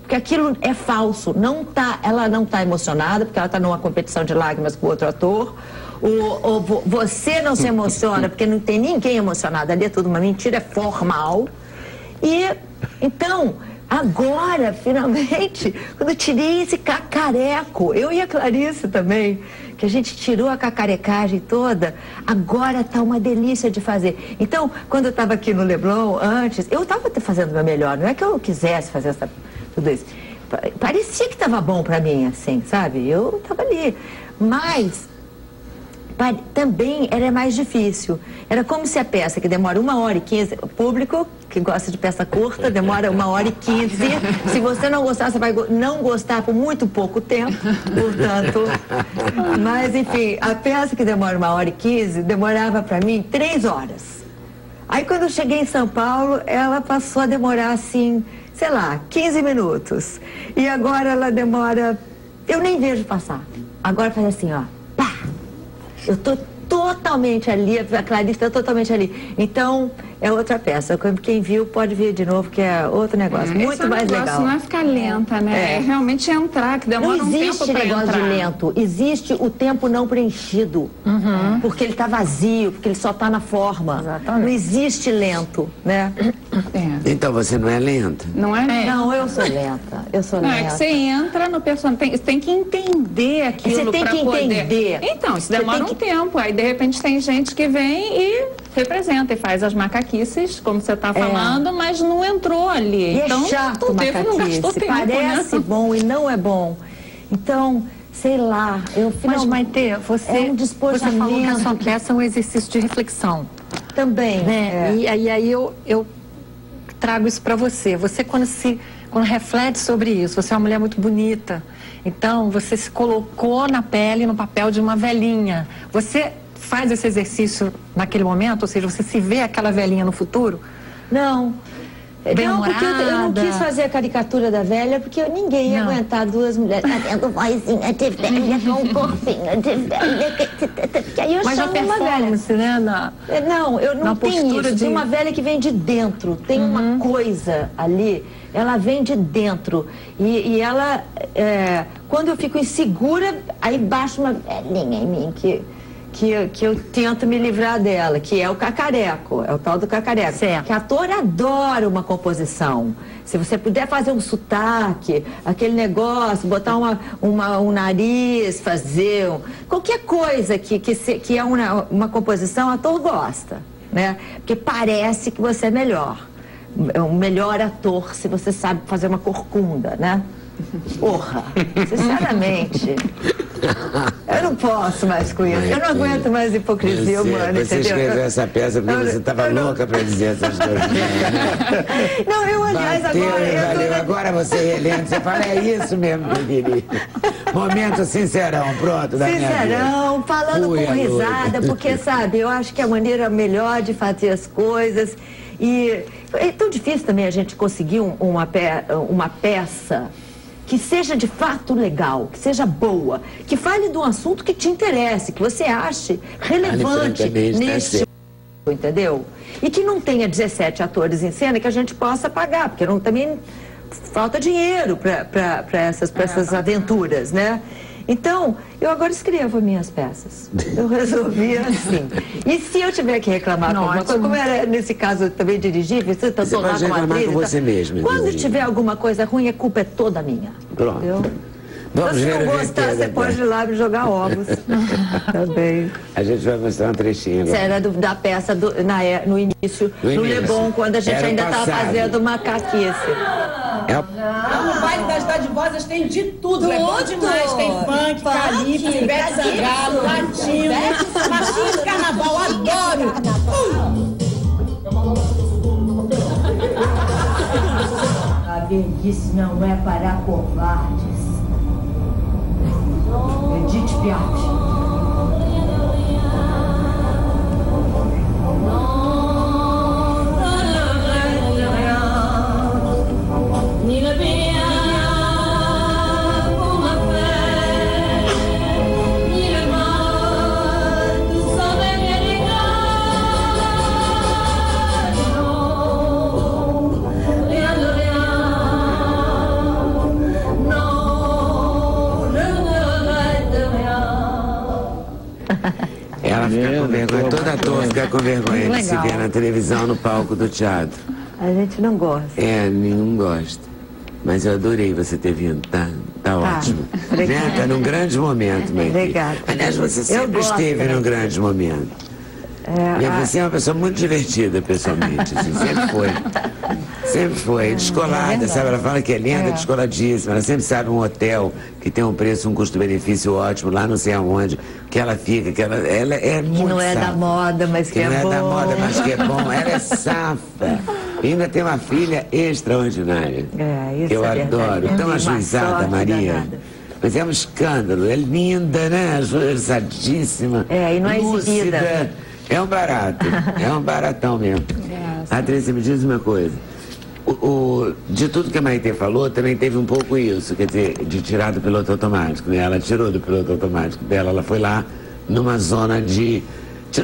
Porque aquilo é falso. Ela não está emocionada, porque ela está numa competição de lágrimas com outro ator. Você não se emociona, porque não tem ninguém emocionado. Ali é tudo uma mentira, é formal. E, então, agora, finalmente, quando eu tirei esse cacareco, eu e a Clarice também, que a gente tirou a cacarecagem toda, agora tá uma delícia de fazer. Então, quando eu estava aqui no Leblon, antes, eu estava fazendo o meu melhor, não é que eu quisesse fazer tudo isso. Parecia que estava bom para mim, assim, sabe? Eu estava ali. Mas também era mais difícil. Era como se a peça, que demora 1h15, o público que gosta de peça curta, demora 1h15. Se você não gostar, você vai não gostar por muito pouco tempo, portanto. Mas, enfim, a peça que demora 1h15, demorava para mim 3 horas. Aí, quando eu cheguei em São Paulo, ela passou a demorar, assim, sei lá, 15 minutos. E agora ela demora... Eu nem vejo passar. Agora faz assim, ó. Pá! Eu estou totalmente ali, a Clarice está totalmente ali. Então, é outra peça. Quem viu pode ver de novo, que é outro negócio, muito mais legal. Não é ficar lenta, né? É realmente entrar, que demora um tempo para entrar. Não existe negócio de lento, existe o tempo não preenchido. Porque ele está vazio, porque ele só está na forma. Exatamente. Não existe lento, né? Então você não é lenta? Não é? Não, eu sou lenta. Eu sou lenta. É que você entra no personagem, você tem que entender aquilo para poder... Você tem que entender. Então, isso demora um tempo. Aí, de repente, tem gente que vem e representa e faz as macaquices, como você está falando, mas não entrou ali. E então, é chato macaquice, parece bom e não é bom. Então, sei lá, eu finalmente... Mas, Maitê, você falou que a sua peça é um exercício de reflexão. Também. Né? E aí eu trago isso para você. Você, quando reflete sobre isso, você é uma mulher muito bonita. Então, você se colocou na pele, no papel de uma velhinha. Você faz esse exercício naquele momento? Ou seja, você se vê aquela velhinha no futuro? Não. Não, porque eu não quis fazer a caricatura da velha, porque ninguém ia aguentar duas mulheres fazendo vozinha de velha com um corpinho de velha. Que aí eu chamo uma velha. Né, não, eu não tenho isso. Tem uma velha que vem de dentro. Tem uma coisa ali, ela vem de dentro. E ela, quando eu fico insegura, aí baixa uma velhinha em mim que eu tento me livrar dela, que é o cacareco, é o tal do cacareco. Certo. Que ator adora uma composição. Se você puder fazer um sotaque, aquele negócio, botar um nariz, fazer qualquer coisa que é uma composição, ator gosta, né? Porque parece que você é melhor. É um melhor ator se você sabe fazer uma corcunda, né? Porra, sinceramente, eu não posso mais com isso. Eu não aguento mais hipocrisia humana, você entendeu? escreveu essa peça porque você estava louca para dizer essas coisas. Não, eu, aliás, Agora você relendo, você fala, é isso mesmo que eu queria. Momento sincerão, pronto, da minha vida. Sincerão, falando com risada, porque, sabe, eu acho que é a maneira melhor de fazer as coisas. E é tão difícil também a gente conseguir uma peça que seja de fato legal, que seja boa, que fale de um assunto que te interesse, que você ache relevante neste momento, entendeu? E que não tenha 17 atores em cena que a gente possa pagar, porque também falta dinheiro para essas aventuras, né? Então, eu agora escrevo minhas peças. Eu resolvi assim. E se eu tiver que reclamar com alguma coisa, como era nesse caso eu também dirigir, você está pode reclamar com você mesmo. Quando tiver alguma coisa ruim, a culpa é toda minha. Pronto. Entendeu? Vamos se ver não gostar, você pode ir lá e jogar ovos. Também. A gente vai mostrar um trechinho agora. Isso era da peça no início, no Leblon, quando a gente ainda estava fazendo macaquice. No baile das dadivosas tem de tudo. É bom demais. Tem funk, calypso, Ivete Sangalo, latino, machinho de carnaval. Adoro. A velhice não é para covardes. Edith Piaf. Ela fica com vergonha, todo ator fica com vergonha de se ver na televisão, no palco do teatro. A gente não gosta. É, nenhum gosta. Mas eu adorei você ter vindo, tá ótimo. Né? Tá num grande momento, Maite. Obrigada. Aliás, você sempre esteve num grande momento. E você é uma pessoa muito divertida, pessoalmente, assim, sempre foi. Sempre foi, descolada, sabe? Ela fala que é linda, descoladíssima. Ela sempre sabe um hotel que tem um preço, um custo-benefício ótimo, lá não sei aonde, que ela fica, que ela é muito que não é da moda, mas que é bom. não é da moda, mas que é bom. Ela é safa. E ainda tem uma filha extraordinária. Isso eu é adoro. Tão ajuizada, Maria. Danada. Mas é um escândalo. É linda, né? Ajuizadíssima. E não é lúcida. exibida. É um barato. É um baratão mesmo. Patrícia, me diz uma coisa. De tudo que a Maite falou, também teve um pouco isso, quer dizer, de tirar do piloto automático, né? Ela tirou do piloto automático dela, ela foi lá numa zona de...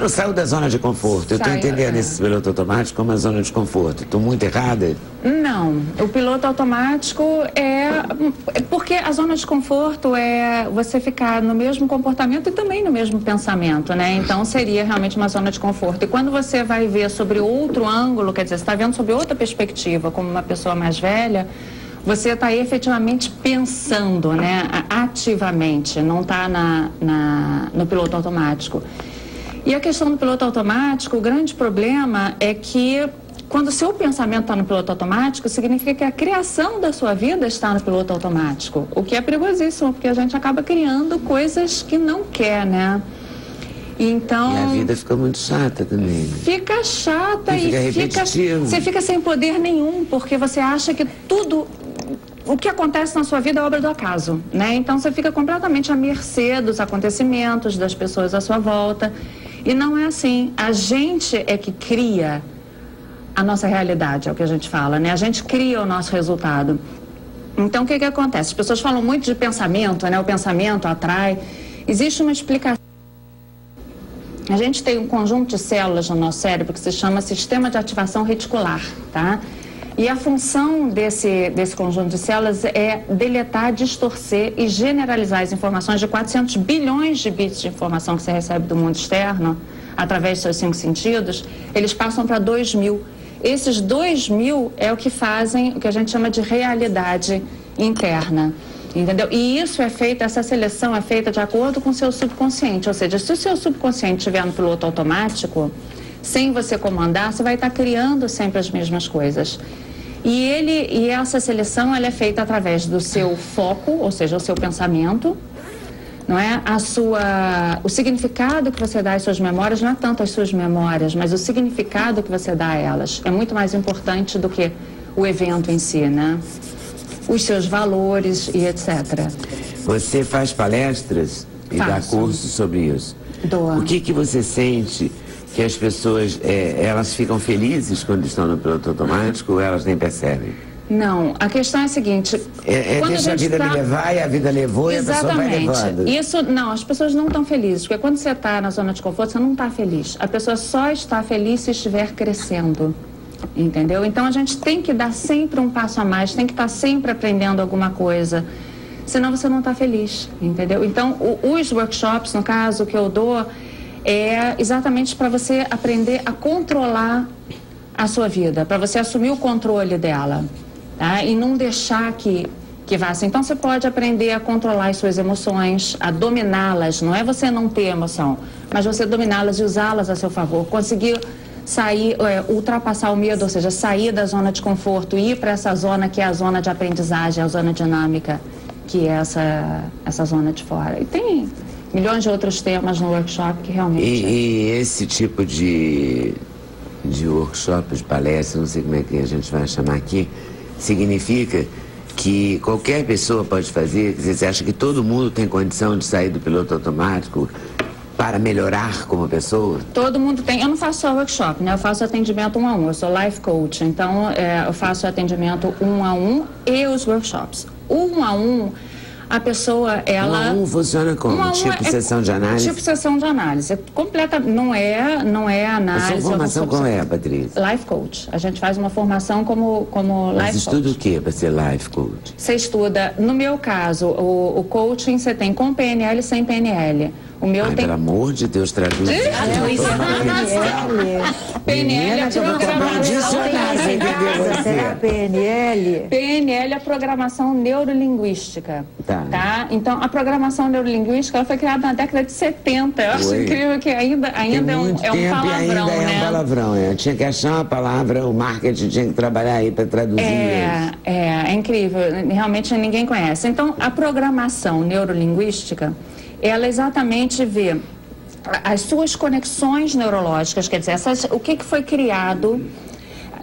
Saiu da zona de conforto. Eu estou entendendo esse piloto automático como uma zona de conforto. Estou muito errada? Não. O piloto automático é... Porque a zona de conforto é você ficar no mesmo comportamento e também no mesmo pensamento, né? Então seria realmente uma zona de conforto. E quando você vai ver sobre outro ângulo, quer dizer, você está vendo sobre outra perspectiva, como uma pessoa mais velha, você está efetivamente pensando, né? Ativamente, não está no piloto automático. E a questão do piloto automático, o grande problema é que quando o seu pensamento está no piloto automático, significa que a criação da sua vida está no piloto automático, o que é perigosíssimo, porque a gente acaba criando coisas que não quer, né? Então, e a vida fica muito chata também. Fica chata você fica sem poder nenhum, porque você acha que tudo... O que acontece na sua vida é obra do acaso, né? Então você fica completamente à mercê dos acontecimentos, das pessoas à sua volta. E não é assim. A gente é que cria a nossa realidade, é o que a gente fala, né? A gente cria o nosso resultado. Então o que acontece? As pessoas falam muito de pensamento, né? O pensamento atrai. Existe uma explicação. A gente tem um conjunto de células no nosso cérebro que se chama sistema de ativação reticular, tá? E a função desse conjunto de células é deletar, distorcer e generalizar as informações de 400 bilhões de bits de informação que você recebe do mundo externo, através dos seus 5 sentidos, eles passam para 2.000. Esses 2.000 é o que fazem o que a gente chama de realidade interna, entendeu? E isso é feito, essa seleção é feita de acordo com o seu subconsciente, ou seja, se o seu subconsciente estiver no piloto automático, sem você comandar, você vai estar criando sempre as mesmas coisas. E essa seleção ela é feita através do seu foco, ou seja, o seu pensamento, não é? O significado que você dá às suas memórias não é tanto as suas memórias, mas o significado que você dá a elas é muito mais importante do que o evento em si, né? Os seus valores e etc. Você faz palestras e dá cursos sobre isso? Dou. O que você sente que as pessoas, elas ficam felizes quando estão no piloto automático ou elas nem percebem? Não, a questão é a seguinte... deixa a vida me levar e a vida levou e a pessoa vai levando. Isso, não, as pessoas não estão felizes, porque quando você está na zona de conforto, você não está feliz. A pessoa só está feliz se estiver crescendo, entendeu? Então a gente tem que dar sempre um passo a mais, tem que estar sempre aprendendo alguma coisa, senão você não está feliz, entendeu? Então os workshops, no caso, que eu dou... é exatamente para você aprender a controlar a sua vida, para você assumir o controle dela, tá? E não deixar que vá assim. Então você pode aprender a controlar as suas emoções, a dominá-las, não é você não ter emoção, mas você dominá-las e usá-las a seu favor, conseguir sair, ultrapassar o medo, ou seja, sair da zona de conforto e ir para essa zona que é a zona de aprendizagem, a zona dinâmica, que é essa zona de fora. E tem milhões de outros temas no workshop que realmente... E esse tipo de workshop, de palestra, não sei como é que a gente vai chamar aqui, significa que qualquer pessoa pode fazer? Quer dizer, você acha que todo mundo tem condição de sair do piloto automático para melhorar como pessoa? Todo mundo tem. Eu não faço só workshop, né? Eu faço atendimento 1 a 1. Eu sou life coach, então eu faço atendimento 1 a 1 e os workshops. 1 a 1, a pessoa, ela... 1 a 1 funciona como? Tipo sessão de análise? Tipo sessão de análise. Completa, não é análise. A sua formação qual é, Patrícia? Life coach. A gente faz uma formação como life coach. Mas estuda o que para ser life coach? Você estuda, no meu caso, o coaching você tem com PNL e sem PNL. O meu tem... Pelo amor de Deus, traduz. PNL é PNL? PNL é a programação neurolinguística. Tá? Então, a programação neurolinguística ela foi criada na década de 70. Eu acho incrível que ainda é um palavrão, né? É um palavrão, é. Tinha que achar uma palavra, o marketing tinha que trabalhar aí para traduzir isso. É incrível. Realmente ninguém conhece. Então, a programação neurolinguística, ela exatamente vê as suas conexões neurológicas, quer dizer, o que foi criado,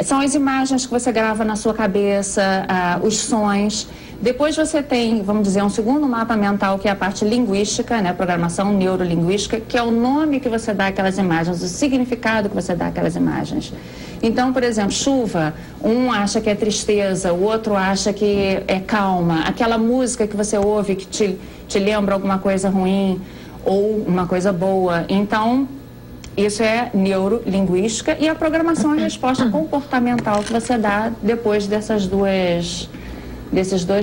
são as imagens que você grava na sua cabeça, os sons. Depois você tem, vamos dizer, um segundo mapa mental, que é a parte linguística, né, programação neurolinguística, que é o nome que você dá àquelas imagens, o significado que você dá àquelas imagens. Então, por exemplo, chuva, um acha que é tristeza, o outro acha que é calma. Aquela música que você ouve que te lembra alguma coisa ruim ou uma coisa boa. Então, isso é neurolinguística e a programação é a resposta comportamental que você dá depois desses dois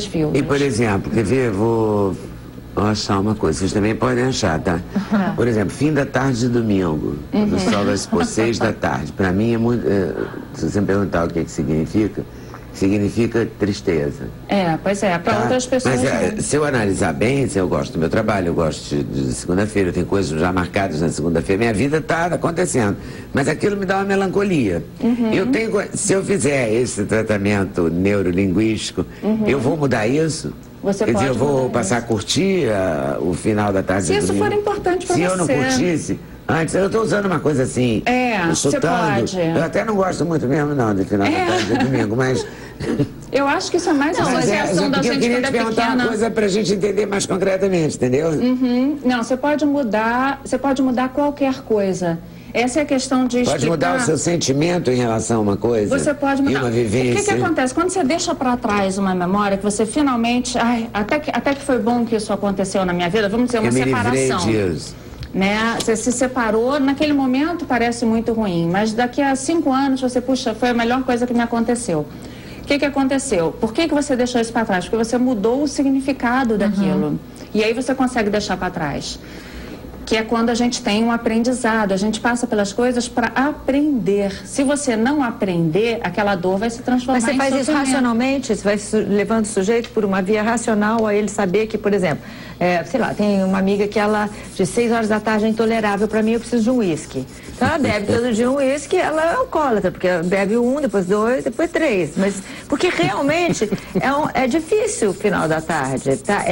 filtros. E, por exemplo, quer ver, vou achar uma coisa, vocês também podem achar, tá? Por exemplo, fim da tarde de domingo, do sol vai se pôr 6 da tarde. Para mim é muito... se você me perguntar o que significa tristeza. Pois é, para outras pessoas... Mas se eu analisar bem, se eu gosto do meu trabalho, eu gosto de segunda-feira, eu tenho coisas já marcadas na segunda-feira, minha vida está acontecendo. Mas aquilo me dá uma melancolia. Se eu fizer esse tratamento neurolinguístico, eu vou mudar isso? Quer dizer, eu vou passar a curtir o final da tarde. Se isso for importante para você. Se eu não curtisse... Antes, eu estou usando uma coisa assim, você pode. Eu até não gosto muito mesmo, não, de final da tarde de domingo, mas... Eu acho que isso é mais uma associação da gente eu queria te perguntar uma coisa para a gente entender mais concretamente, entendeu? Não, você pode mudar qualquer coisa. Essa é a questão de explicar... Pode mudar o seu sentimento em relação a uma coisa? Você pode mudar. E uma vivência? O que acontece? Quando você deixa para trás uma memória que você finalmente... até que foi bom que isso aconteceu na minha vida, vamos dizer, uma separação. Eu me livrei disso. Né? Você se separou, naquele momento parece muito ruim, mas daqui a 5 anos você, puxa, foi a melhor coisa que me aconteceu. O que aconteceu? Por que você deixou isso para trás? Porque você mudou o significado daquilo. E aí você consegue deixar para trás. Que é quando a gente tem um aprendizado, a gente passa pelas coisas para aprender. Se você não aprender, aquela dor vai se transformar em sofrimento. Mas você faz isso racionalmente? Você vai levando o sujeito por uma via racional a ele saber que, por exemplo, sei lá, tem uma amiga que ela, de 6 horas da tarde, é intolerável, para mim eu preciso de um uísque. Então ela bebe todo dia um uísque, ela é alcoólatra, porque ela bebe 1, depois 2, depois 3. Mas, porque realmente é difícil o final da tarde, tá?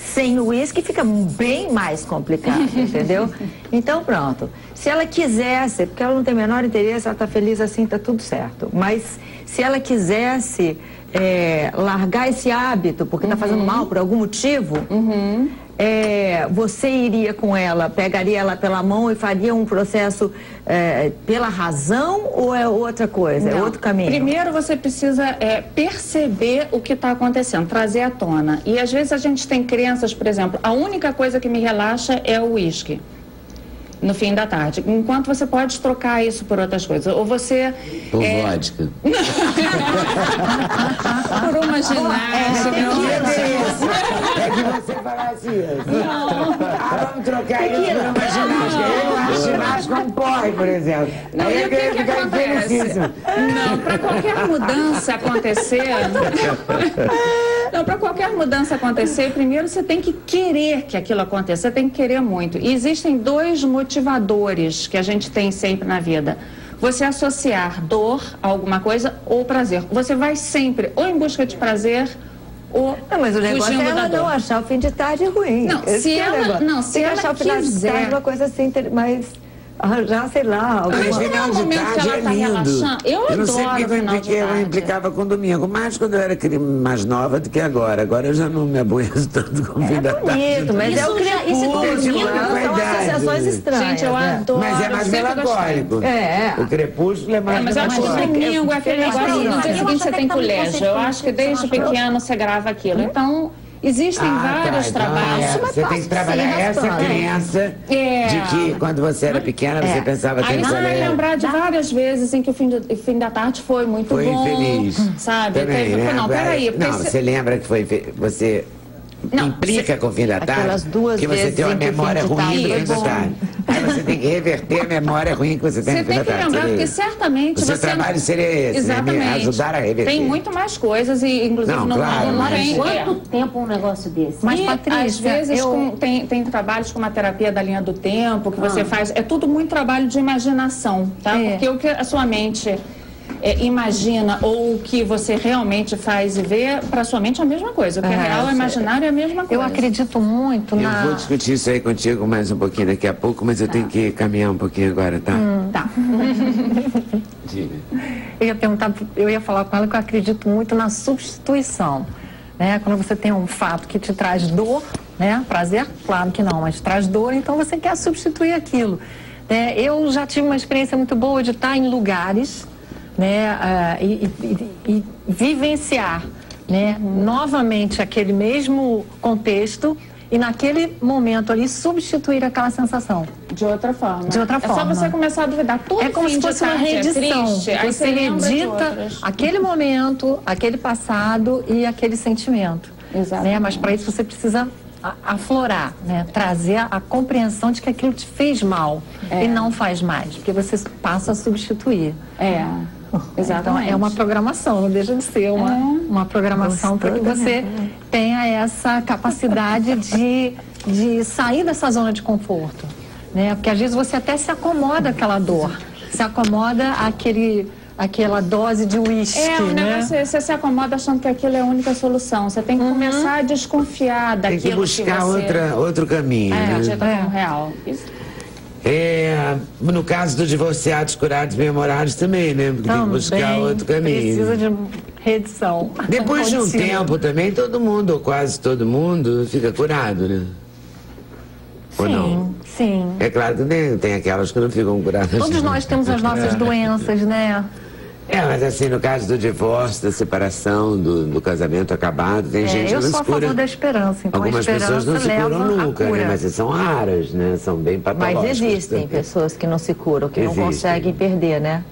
Sem o uísque fica bem mais complicado, entendeu? Então pronto. Se ela quisesse, porque ela não tem o menor interesse, ela está feliz assim, está tudo certo. Mas se ela quisesse largar esse hábito, porque está fazendo mal por algum motivo, você iria com ela, pegaria ela pela mão e faria um processo pela razão ou é outra coisa, não, é outro caminho? Primeiro você precisa perceber o que está acontecendo, trazer à tona. E às vezes a gente tem crenças, por exemplo, a única coisa que me relaxa é o uísque. No fim da tarde. Enquanto você pode trocar isso por outras coisas. Ou você... Por vodka. Por uma ginástica. É que você falasse isso. Não. Vamos trocar isso por uma ginástica. Eu acho ginástica um porre, por exemplo. Não, e o que acontece? Não, para qualquer mudança acontecer... Não, para qualquer mudança acontecer, primeiro você tem que querer que aquilo aconteça, você tem que querer muito. E existem 2 motivadores que a gente tem sempre na vida. Você associar dor a alguma coisa ou prazer. Você vai sempre ou em busca de prazer ou mas o negócio é ela não achar o fim de tarde ruim. Não, se ela achar o final de tarde uma coisa assim, mais arranjar, sei lá, alguma... Mas final de tarde é lindo. Eu não sei adoro porque eu implicava com domingo, mais quando eu era mais nova do que agora. Agora eu já não me aborreço tanto com o fim da tarde. Mas é o crepúsculo, são associações estranhas. Gente, eu adoro. Mas é mais melancólico. O crepúsculo é mais mas eu acho que domingo é aquele negócio, no dia seguinte você tem colégio. Eu acho que desde pequeno você grava aquilo. Então... Existem vários trabalhos. Você tem que trabalhar essa crença de que quando você era pequena você pensava que aí você vai lembrar de várias vezes em que o fim da tarde foi muito bom. Foi infeliz. Sabe? Também, né? Não, peraí. Não, você lembra que você implica com o fim da tarde? Que você tem uma memória ruim do fim da tarde. Aí você tem que reverter a memória ruim que você tem no fim da tarde. Você tem que lembrar, porque certamente o seu trabalho seria esse, exatamente, né? Ajudar a reverter. Tem muito mais coisas e inclusive não tem. Quanto tempo um negócio desse? Mas, Patrícia, às vezes tem trabalhos como a terapia da linha do tempo, que você faz, é tudo muito trabalho de imaginação, tá? Porque o que a sua mente imagina ou o que você realmente faz e vê, para sua mente é a mesma coisa. O que é real, imaginário é a mesma coisa. Eu acredito muito na... Eu vou discutir isso aí contigo mais um pouquinho daqui a pouco, mas eu tenho que caminhar um pouquinho agora, tá? Tá. Diga. Eu ia falar com ela que eu acredito muito na substituição, né? Quando você tem um fato que te traz dor, né? Prazer, claro que não, mas traz dor, então você quer substituir aquilo. Eu já tive uma experiência muito boa de estar em lugares, né, e vivenciar, né, novamente aquele mesmo contexto e naquele momento ali substituir aquela sensação. De outra forma. De outra forma. É só você começar a duvidar. Todo é como se fosse uma reedição. Triste, aí você redita aquele momento, aquele passado e aquele sentimento. Exatamente. Né? Mas para isso você precisa aflorar, né? Trazer a compreensão de que aquilo te fez mal e não faz mais, porque você passa a substituir. Exatamente. Então é uma programação, não deixa de ser uma programação para que você tenha essa capacidade de sair dessa zona de conforto, né? Porque às vezes você até se acomoda àquela dor, se acomoda aquela dose de uísque, né? Você se acomoda achando que aquilo é a única solução. Você tem que começar a desconfiar daquilo que buscar outro caminho, né? Como real. No caso dos divorciados, curados, bem-humorados também, né? Porque tem que buscar outro caminho. Precisa de reedição. Depois de um tempo também, todo mundo, ou quase todo mundo, fica curado, né? Ou não? Sim. É claro que tem aquelas que não ficam curadas. Todos nós temos as nossas doenças, né? Mas assim, no caso do divórcio, da separação, do casamento acabado, tem gente que não se cura. Eu sou a favor da esperança, então algumas pessoas não se curam nunca, né? Mas são raras, né? São bem patológicas. Mas existem pessoas que não se curam, que não conseguem perder, né?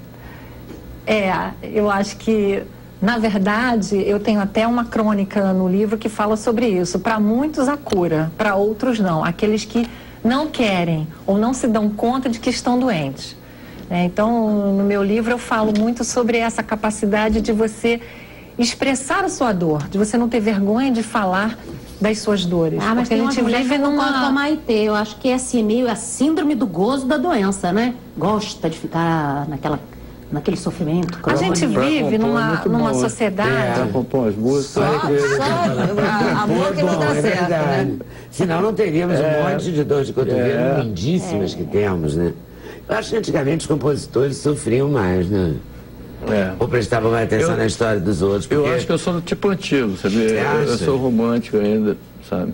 Eu acho que, na verdade, eu tenho até uma crônica no livro que fala sobre isso. Para muitos a cura, para outros não. Aqueles que não querem ou não se dão conta de que estão doentes. Então, no meu livro eu falo muito sobre essa capacidade de você expressar a sua dor, de você não ter vergonha de falar das suas dores. Mas porque tem a gente vive numa... Maitê, eu acho que é assim, meio a síndrome do gozo da doença, né? Gosta de ficar naquele sofrimento. A gente vive numa sociedade... compõe as músicas. Amor que não dá certo, né? Senão não teríamos um monte de dor de cotovelo lindíssimas que temos, né? Eu acho que antigamente os compositores sofriam mais, né? Ou prestavam mais atenção na história dos outros. Eu acho que eu sou do tipo antigo, sabe? Eu sou romântico ainda, sabe?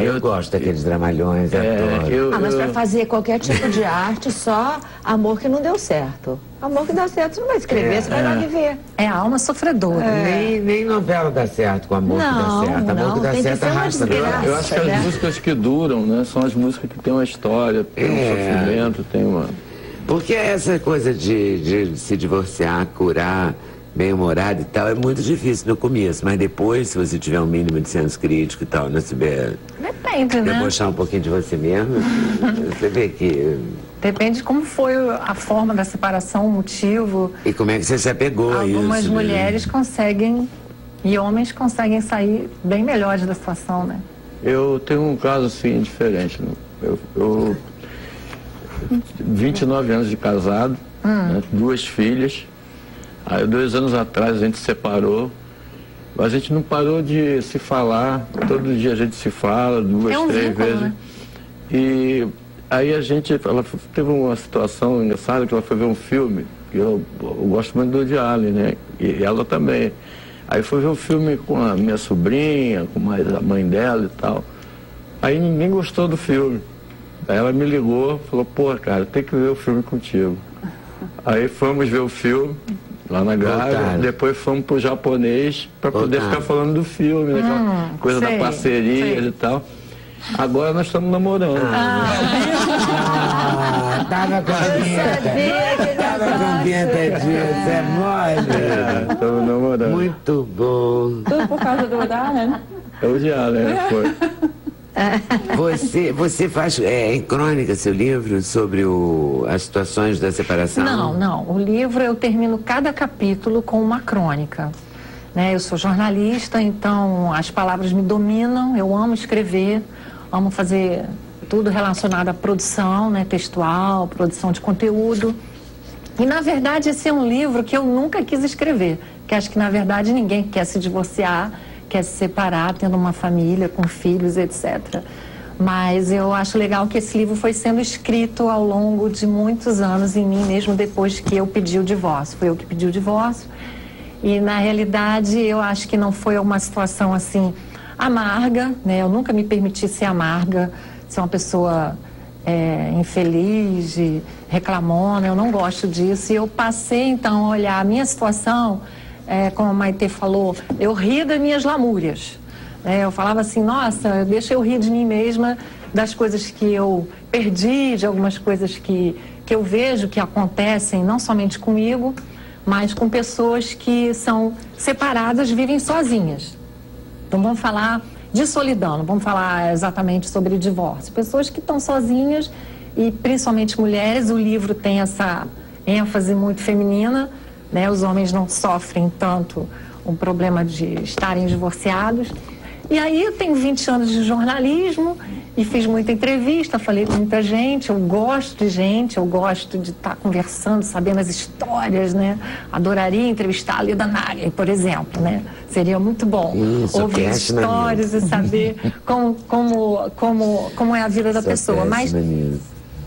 Eu gosto daqueles dramalhões, adoro. Mas para fazer qualquer tipo de arte, só amor que não deu certo. Amor que dá certo, você não vai escrever, você vai lá viver. É a alma sofredora. Nem novela dá certo com amor que dá certo. Amor que dá certo arrasta. Eu acho que as músicas que duram, né? São as músicas que têm uma história, tem um sofrimento, tem uma... Porque essa coisa de se divorciar, curar, bem-humorado e tal, é muito difícil no começo, mas depois, se você tiver um mínimo de senso crítico e tal, não souber debochar um pouquinho de você mesmo, você vê que... Depende de como foi a forma da separação, o motivo. E como é que você se apegou a isso. Algumas mulheres conseguem, e homens conseguem sair bem melhores da situação, né? Eu tenho um caso, assim, diferente. Né? Eu 29 anos de casado, né? 2 filhas. Aí 2 anos atrás a gente separou, mas a gente não parou de se falar. Todo dia a gente se fala, 2, 3 vezes. Né? E Aí ela teve uma situação engraçada, que ela foi ver um filme, que eu gosto muito do Woody Allen, né? E ela também. Aí foi ver um filme com a minha sobrinha, com mais a mãe dela e tal. Aí ninguém gostou do filme. Aí ela me ligou, falou, pô, cara, tem que ver o filme contigo. Aí fomos ver o filme lá na Gávea, depois fomos pro japonês para poder ficar falando do filme, né? Coisa da parceria e tal. Agora nós estamos namorando. Tava com a vinheta. Tava com a vinheta disso, é mole. Estamos namorando. Muito bom. Tudo por causa do Woody Allen? É o Woody Allen, foi. Você faz em crônica seu livro sobre as situações da separação? Não. O livro eu termino cada capítulo com uma crônica. Né? Eu sou jornalista, então as palavras me dominam, eu amo escrever, amo fazer tudo relacionado à produção, né, textual, produção de conteúdo. E, na verdade, esse é um livro que eu nunca quis escrever, que acho que, na verdade, ninguém quer se divorciar, quer se separar, tendo uma família, com filhos, etc. Mas eu acho legal que esse livro foi sendo escrito ao longo de muitos anos em mim, mesmo depois que eu pedi o divórcio. Foi eu que pedi o divórcio. E, na realidade, eu acho que não foi uma situação, assim, amarga, né? Eu nunca me permiti ser amarga, ser uma pessoa infeliz, reclamona, eu não gosto disso. E eu passei, então, a olhar a minha situação, como a Maitê falou, eu ri das minhas lamúrias. Eu falava assim, nossa, deixa eu rir de mim mesma, das coisas que eu perdi, de algumas coisas que eu vejo que acontecem, não somente comigo, mas com pessoas que são separadas, vivem sozinhas. Então vamos falar de solidão, não vamos falar exatamente sobre divórcio. Pessoas que estão sozinhas e principalmente mulheres, o livro tem essa ênfase muito feminina, né? Os homens não sofrem tanto um problema de estarem divorciados. E aí eu tenho 20 anos de jornalismo e fiz muita entrevista, falei com muita gente, eu gosto de gente, eu gosto de estar conversando, sabendo as histórias, né? Adoraria entrevistar a Leda Nagel, por exemplo, né? Seria muito bom ouvir histórias e saber como é a vida da pessoa. Mas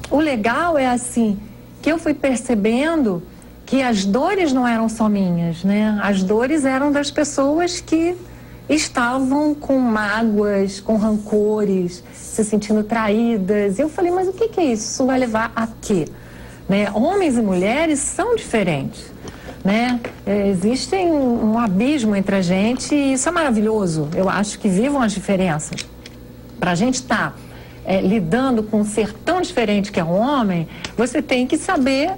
o legal é assim, que eu fui percebendo que as dores não eram só minhas, né? As dores eram das pessoas que estavam com mágoas, com rancores, se sentindo traídas. E eu falei, mas o que é isso? Isso vai levar a quê? Né? Homens e mulheres são diferentes, né? Existem um abismo entre a gente e isso é maravilhoso. Eu acho que vivam as diferenças. Para a gente estar lidando com um ser tão diferente que é um homem, você tem que saber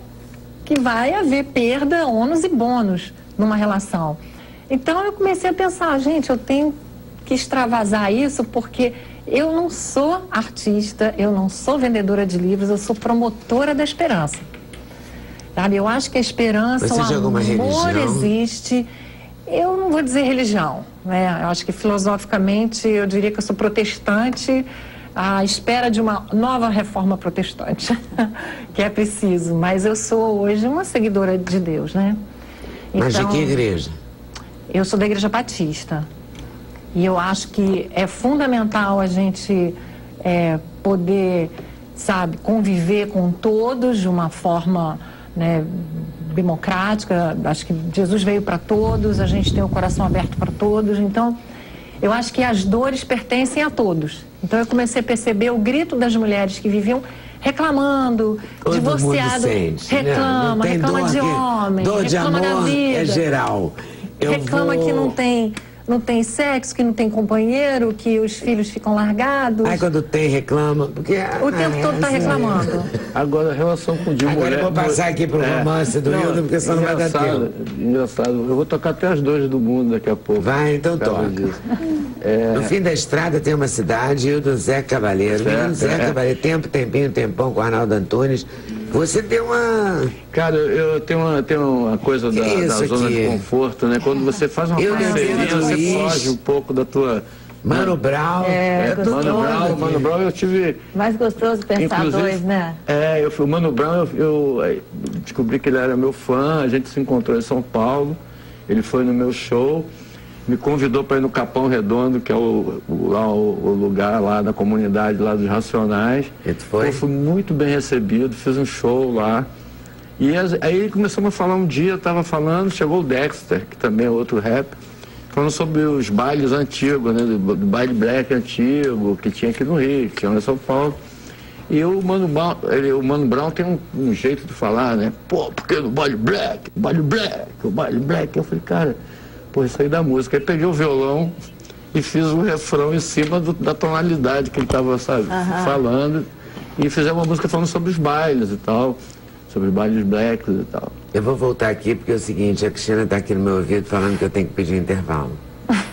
que vai haver perda, ônus e bônus numa relação. Então eu comecei a pensar, gente, eu tenho que extravasar isso porque eu não sou artista, eu não sou vendedora de livros, eu sou promotora da esperança. Sabe, eu acho que a esperança, o amor existe. Eu não vou dizer religião, né? Eu acho que filosoficamente eu diria que eu sou protestante à espera de uma nova reforma protestante, que é preciso. Mas eu sou hoje uma seguidora de Deus, né? Mas de que igreja? Eu sou da Igreja Batista e eu acho que é fundamental a gente poder, sabe, conviver com todos de uma forma, né, democrática. Acho que Jesus veio para todos, a gente tem o coração aberto para todos, então eu acho que as dores pertencem a todos. Então eu comecei a perceber o grito das mulheres que viviam reclamando, todo divorciado, sente, reclama, né? reclama de homem, dor de reclama amor da vida. É geral. Reclama que não tem sexo, que não tem companheiro, que os filhos ficam largados. Aí quando tem, reclama. Porque, o tempo todo está reclamando. Agora, a relação com o de mulher... Agora eu vou passar aqui pro romance do Hildo, porque senão não vai dar tempo. Engraçado. Eu vou tocar até as dores do mundo daqui a pouco. Vai, então toca. No fim da estrada tem uma cidade, Hildo Zé Cavaleiro. Zé Cavaleiro, tempinho, tempão com o Arnaldo Antunes. Você deu uma... Cara, eu tenho uma coisa da zona de conforto, né? Quando você faz uma parceria, você foge um pouco da tua... Mano Brown. Mano Brown eu tive... Mais gostoso pensar dois, né? O Mano Brown, eu descobri que ele era meu fã, a gente se encontrou em São Paulo, ele foi no meu show, me convidou para ir no Capão Redondo, que é o lugar lá da comunidade lá dos Racionais. E tu foi? Eu fui muito bem recebido, fiz um show lá. E aí começamos a falar um dia, eu estava falando, chegou o Dexter, que também é outro rapper, falando sobre os bailes antigos, né, do baile black antigo, que tinha aqui no Rio, que tinha em São Paulo. E o Mano Brown tem um jeito de falar, né? Pô, porque no baile black, o baile black. Eu falei, cara, pô, isso aí da música. Aí peguei o violão e fiz um refrão em cima da tonalidade que ele estava, sabe, falando. E fizemos uma música falando sobre os bailes e tal, sobre os bailes blacks e tal. Eu vou voltar aqui porque é o seguinte, a Cristina está aqui no meu ouvido falando que eu tenho que pedir intervalo.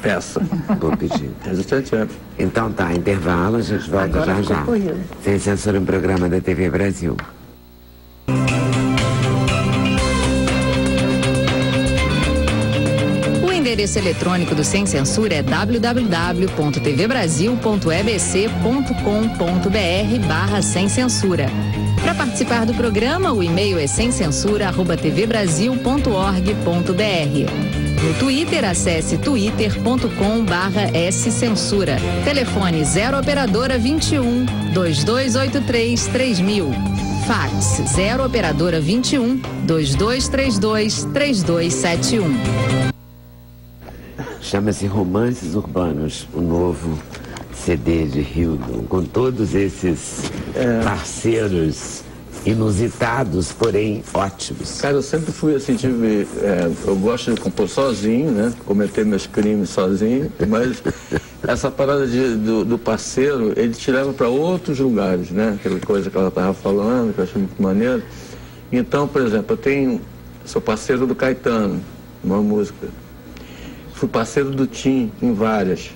Peça. Vou pedir. Resistente. Então tá, intervalo, a gente volta Agora já. corrido. Sem Censura, um programa da TV Brasil. O endereço eletrônico do Sem Censura é www.tvbrasil.ebc.com.br/sem censura. Para participar do programa, o e-mail é semcensura@tvbrasil.org.br. No Twitter, acesse twitter.com/scensura. Telefone 0 operadora 21 2283 3000. Fax 0 operadora 21 2232 3271. Chama-se Romances Urbanos, o novo CD de Hildon, com todos esses parceiros inusitados, porém ótimos. Cara, eu sempre fui assim, eu gosto de compor sozinho, né? Cometer meus crimes sozinho, mas essa parada do parceiro, ele te leva para outros lugares, né? Aquela coisa que ela estava falando, que eu achei muito maneiro. Então, por exemplo, sou parceiro do Caetano, uma música. Fui parceiro do Tim em várias.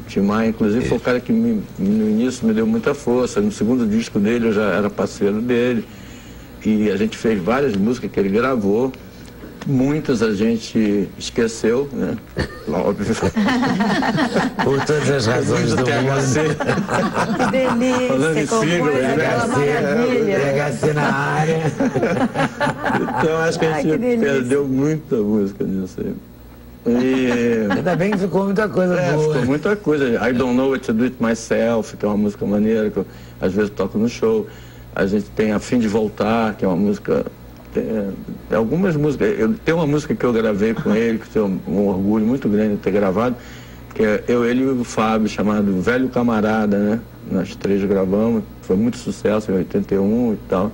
Tim Maia, inclusive, foi o cara que no início me deu muita força. No segundo disco dele eu já era parceiro dele. E a gente fez várias músicas que ele gravou. Muitas a gente esqueceu, né? Óbvio. Por todas as razões do THC. mundo. Que delícia, Falando em sigla, THC na área. Então acho que a gente perdeu muita música nisso aí. Ainda bem que ficou muita coisa boa. Ficou muita coisa. I Don't Know What to Do It Myself, que é uma música maneira, que eu às vezes toco no show. A gente tem A Fim de Voltar, que é uma música... Tem algumas músicas. Tem uma música que eu gravei com ele, que tenho um orgulho muito grande de ter gravado, que é ele e o Fábio, chamado Velho Camarada, né? Nós três gravamos, foi muito sucesso em 81 e tal.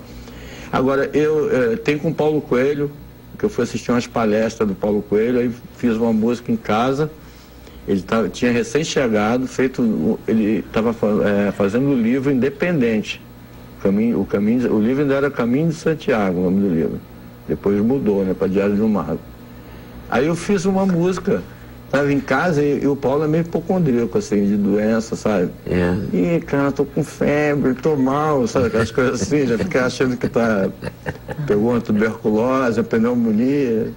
Agora, eu tenho com o Paulo Coelho, que eu fui assistir umas palestras do Paulo Coelho, aí fiz uma música em casa. Ele tinha recém-chegado, ele estava fazendo o livro independente. O livro ainda era Caminho de Santiago, o nome do livro. Depois mudou, né, para Diário de um Mago. Aí eu fiz uma música, estava em casa e o Paulo é meio hipocondríaco, assim, de doença, sabe? Ih, cara, tô com febre, tô mal, sabe? Aquelas coisas assim, já fiquei achando que pegou uma tuberculose, uma pneumonia,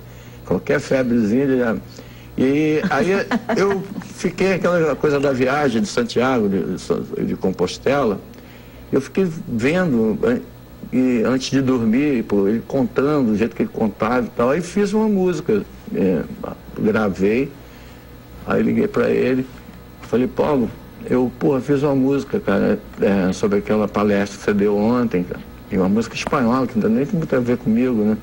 qualquer febrezinha. E aí eu fiquei aquela coisa da viagem de Santiago, de Compostela. Eu fiquei vendo, e antes de dormir, ele contando, do jeito que ele contava e tal, aí fiz uma música, gravei, aí liguei para ele, falei, Paulo, eu fiz uma música, cara, sobre aquela palestra que você deu ontem, cara, e uma música espanhola, que não tem nem muito a ver comigo, né?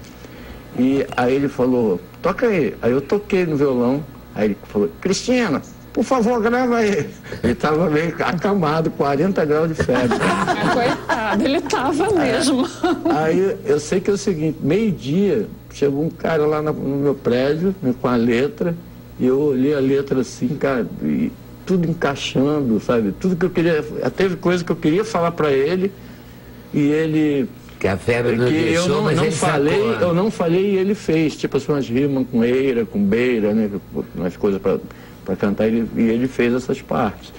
E aí ele falou, toca aí. Aí eu toquei no violão, aí ele falou, Cristina, por favor, grava aí. Ele estava meio acamado, 40 graus de febre. Coitado, ele estava mesmo. Aí eu sei que é o seguinte, meio-dia, chegou um cara lá no meu prédio, com a letra, e eu olhei a letra assim, cara, e tudo encaixando, sabe? Tudo que eu queria, teve coisa que eu queria falar para ele, e ele... Que a febre não que deixou, eu mas não ele falei, sacou. eu não falei e ele fez, tipo assim, umas rimas com eira, com beira, né? Umas coisas para cantar, e ele fez essas partes.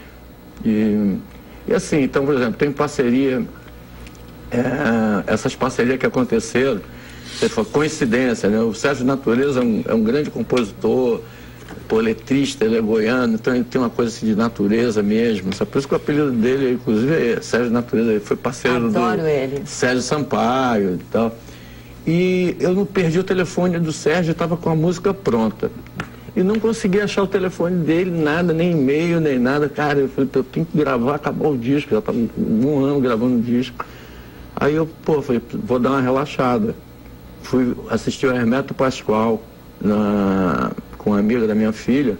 E assim, então, por exemplo, tem parceria, essas parcerias que aconteceram, você falou, coincidência, né? O Sérgio Natureza é um grande compositor, letrista, ele é goiano, então ele tem uma coisa assim de natureza mesmo, sabe? Por isso que o apelido dele, inclusive, é Sérgio Natureza, ele foi parceiro ele. Sérgio Sampaio e tal. E eu não perdi o telefone do Sérgio, estava com a música pronta. e não consegui achar o telefone dele, nada, nem e-mail, nem nada. Cara, eu falei, eu tenho que gravar, acabar o disco, já estava 1 ano gravando o disco. Aí eu, falei, vou dar uma relaxada. Fui assistir o Hermeto Pascoal com uma amiga da minha filha,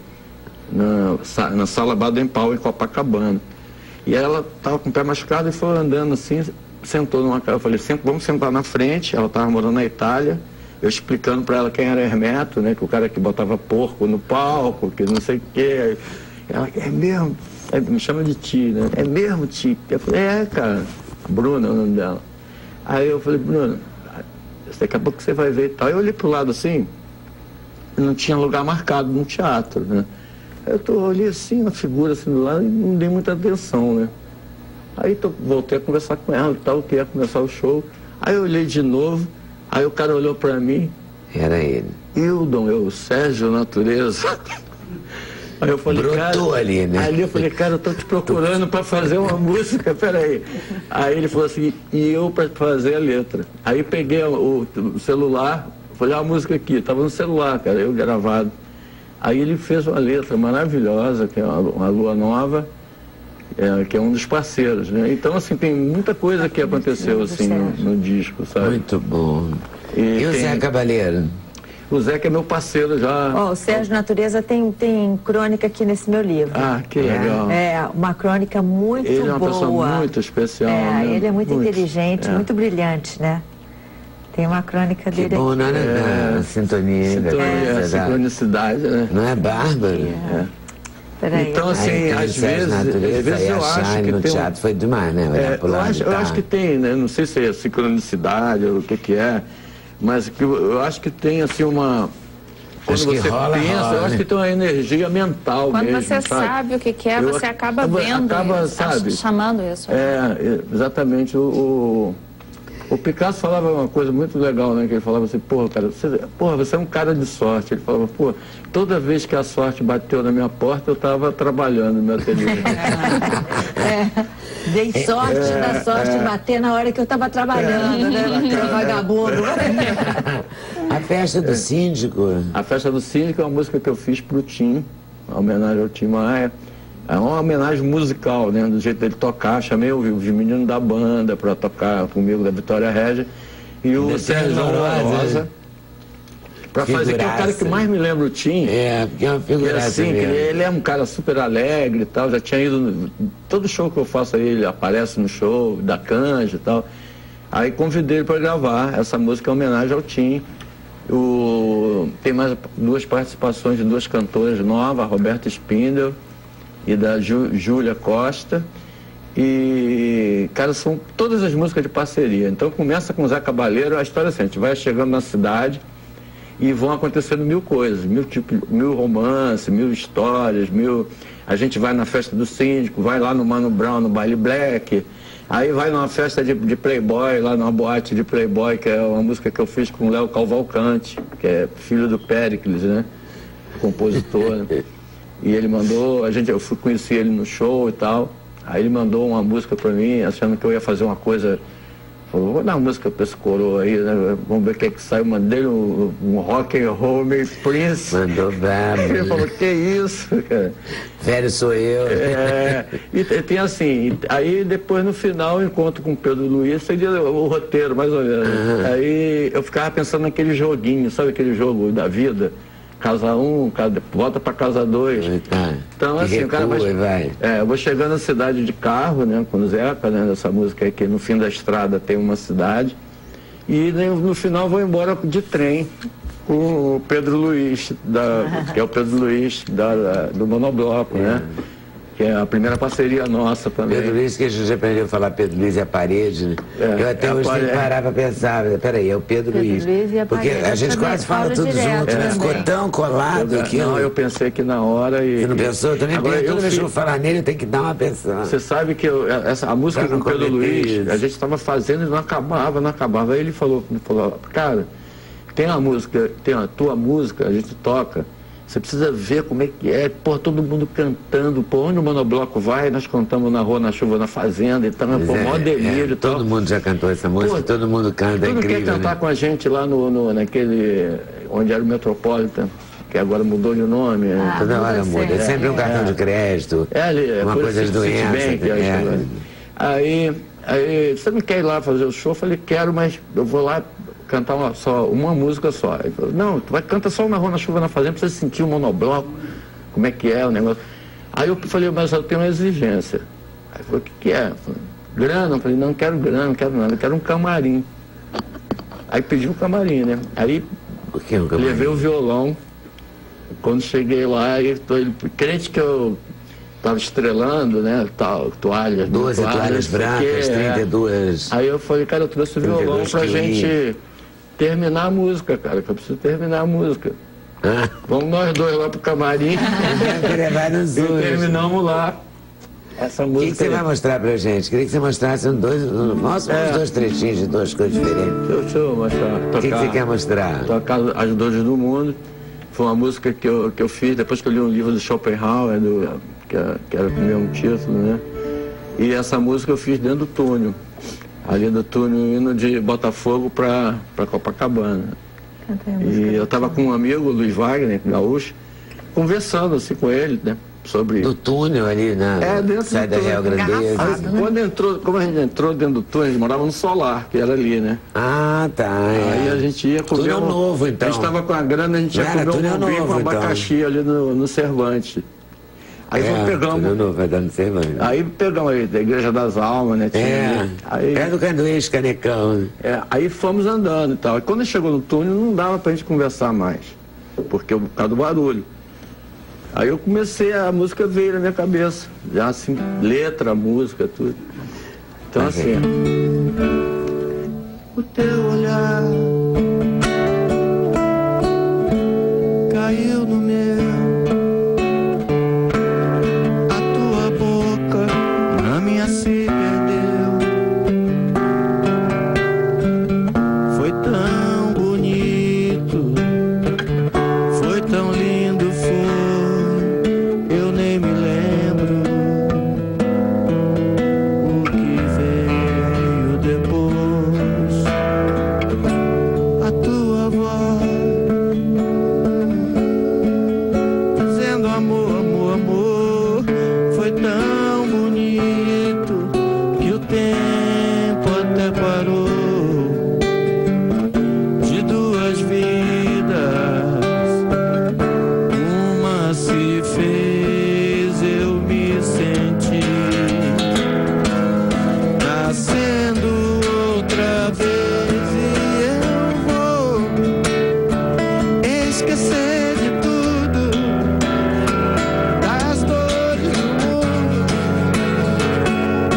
na Sala Baden-Powell, em Copacabana. E ela estava com o pé machucado e foi andando assim, sentou numa casa. Eu falei, vamos sentar na frente. Ela estava morando na Itália. Eu explicando para ela quem era Hermeto, né? Que o cara que botava porco no palco, que não sei o quê. Ela, é mesmo? Me chama de Ti, né? É mesmo, Ti? Eu falei, cara. Bruna é o nome dela. Aí eu falei, Bruna, daqui a pouco você vai ver e tal. Eu olhei pro lado assim, não tinha lugar marcado no teatro, né? Eu olhei assim, uma figura assim do lado e não dei muita atenção, né? Aí voltei a conversar com ela e tal, que ia começar o show. Aí eu olhei de novo, aí o cara olhou pra mim. Era ele. Hildon, Sérgio Natureza. Aí eu falei, brotou ali, né? Aí eu falei, cara, eu tô te procurando pra fazer uma música, peraí. Aí ele falou assim, e eu pra fazer a letra. Aí peguei o celular, falei, a música aqui, tava no celular, cara, eu gravado. Aí ele fez uma letra maravilhosa, que é uma Lua Nova, que é um dos parceiros, né? Então, assim, tem muita coisa que aconteceu, assim, no disco, sabe? Muito bom. E o Zé Cabaleiro? O Zé que é meu parceiro já. O Sérgio Natureza tem crônica aqui nesse meu livro. Ah, que legal. É, uma crônica muito boa. Ele é uma pessoa muito especial, né? Ele é muito inteligente, muito brilhante, né? Tem uma crônica dele aqui. Bom, não é da sintonia, da sincronicidade, né? Não é bárbaro? Então, assim, às vezes eu acho que no tem teatro foi demais, né? Eu acho que tem, né? Não sei se é sincronicidade ou o que é, mas eu acho que tem, assim, uma... Quando você pensa, eu acho que tem uma energia mental quando mesmo, você sabe o que é, você acaba vendo isso, chamando isso. Exatamente. O Picasso falava uma coisa muito legal, né? Que ele falava assim, cara, você é um cara de sorte. Ele falava, toda vez que a sorte bateu na minha porta, eu estava trabalhando no meu ateliê. Dei sorte da sorte bater na hora que eu estava trabalhando, né? Vagabundo. A Festa do Síndico. A Festa do Síndico é uma música que eu fiz pro Tim, uma homenagem ao Tim Maia. É uma homenagem musical, né? Do jeito dele tocar. Chamei os meninos da banda para tocar comigo, da Vitória Régia. E o Sérgio Rosa. Para fazer, que é o cara que mais me lembra o Tim. Porque é uma figuraça assim, ele é um cara super alegre e tal. Já tinha ido... Todo show que eu faço aí, ele aparece no show, da Canja e tal. Aí convidei ele para gravar essa música em homenagem ao Tim. Tem mais 2 participações de 2 cantoras novas, a Roberta Spindel e da Júlia Costa. E, cara, são todas as músicas de parceria. Então começa com o Zé Cabaleiro, a história é assim, a gente vai chegando na cidade e vão acontecendo 1000 coisas, 1000 romances, 1000 histórias, a gente vai na festa do síndico, vai lá no Mano Brown, no Baile Black, aí vai numa festa de Playboy, lá numa boate de Playboy, que é uma música que eu fiz com o Léo Cavalcante, que é filho do Péricles, né, compositor, né? E ele mandou, eu fui conhecer ele no show e tal, aí ele mandou uma música pra mim, achando que eu ia fazer uma coisa, falou, vou dar uma música pra esse coroa aí, né? Vamos ver o que é que sai. Eu mandei um rock and roll meio Prince. Mandou brabo. Ele falou, que isso, cara? Velho sou eu. E tem assim, aí depois no final eu encontro com o Pedro Luiz, seria o roteiro, mais ou menos. Aí eu ficava pensando naquele joguinho, sabe aquele jogo da vida? Casa 1, volta para casa 2. Então, assim, o cara vai. Eu vou chegando na cidade de carro, né? Com o Zeca, né? Dessa música aí, que no fim da estrada tem uma cidade. E no final vou embora de trem com o Pedro Luiz, que é o Pedro Luiz do Monobloco, né? Que é a primeira parceria nossa também. Pedro Luiz, que a gente aprendeu a falar Pedro Luiz e a parede, né? Eu até hoje tenho que parar para pensar, peraí, é o Pedro Luiz. Porque a gente quase fala tudo junto, né? Ficou tão colado aqui. Não, eu pensei aqui na hora e... Você não pensou? Eu também pensei, toda vez que eu vou falar nele, eu tenho que dar uma pensão. Você sabe que a música com o Pedro Luiz, a gente estava fazendo e não acabava. Aí ele falou, cara, tem a música, tem a tua música, a gente toca. Você precisa ver como é que é, todo mundo cantando, onde o Monobloco vai, nós cantamos na rua, na chuva, na fazenda, então é maior delírio. Todo mundo já cantou essa música, todo mundo canta, é incrível. Todo mundo quer cantar com a gente lá naquele, onde era o Metropolitan, que agora mudou de nome. Toda hora muda. É sempre um cartão de crédito, uma coisa de doença. Aí, você não quer ir lá fazer o show? Eu falei, quero, mas eu vou lá cantar uma música só. Ele falou, não, tu vai cantar só uma Rua na Chuva na Fazenda, pra você sentir o monobloco, como é que é o negócio. Aí eu falei, mas eu tenho uma exigência. Aí ele falou, o que é? Eu falei, grana? Eu falei, não quero grana, não quero nada, eu quero um camarim. Aí pedi um camarim, né? Aí levei o violão. Quando cheguei lá, ele crente que eu estava estrelando, né? Toalhas. 12 toalhas brancas, 32. Aí eu falei, cara, eu trouxe o violão pra gente terminar a música, cara, que eu preciso terminar a música. Vamos nós dois lá pro camarim. E terminamos lá. Essa música. O que você vai mostrar pra gente? Queria que você mostrasse uns dois trechinhos de duas coisas diferentes. Deixa eu mostrar. O que você quer mostrar? Tocar As Dores do Mundo. Foi uma música que eu fiz depois que eu li um livro do Schopenhauer, que era o mesmo título, né? E essa música eu fiz dentro do túnel. Ali do túnel, indo de Botafogo para Copacabana. E eu estava com um amigo, Luiz Wagner, gaúcho, conversando assim com ele, né? Sobre... Do túnel ali, né? Dentro Sai da Real Grandeza. Como a gente entrou dentro do túnel, a gente morava no Solar, que era ali, né? Ah, tá. Aí a gente ia comer... Túnel novo, então. A gente estava com a grana, a gente ia comer um bombinho com abacaxi ali no Cervantes. Aí pegamos... Túnel novo, vai dar no Cervantes. Aí pegamos aí, da Igreja das Almas, né? É do Canduês, Canecão. Aí fomos andando e tal. E quando chegou no túnel, não dava pra gente conversar mais, por causa do barulho. Aí eu comecei, a música veio na minha cabeça, já assim, letra, música, tudo. Então assim... O teu olhar caiu no meu, a tua boca na minha se perdeu. Foi tão bonito, foi tão lindo, eu nem me lembro o que veio depois. A tua voz dizendo amor, amor, amor. Foi tão bonito que o tempo até parou. De duas vidas uma se fez, eu me senti nascendo outra vez. E eu vou esquecer de tudo, das dores do mundo.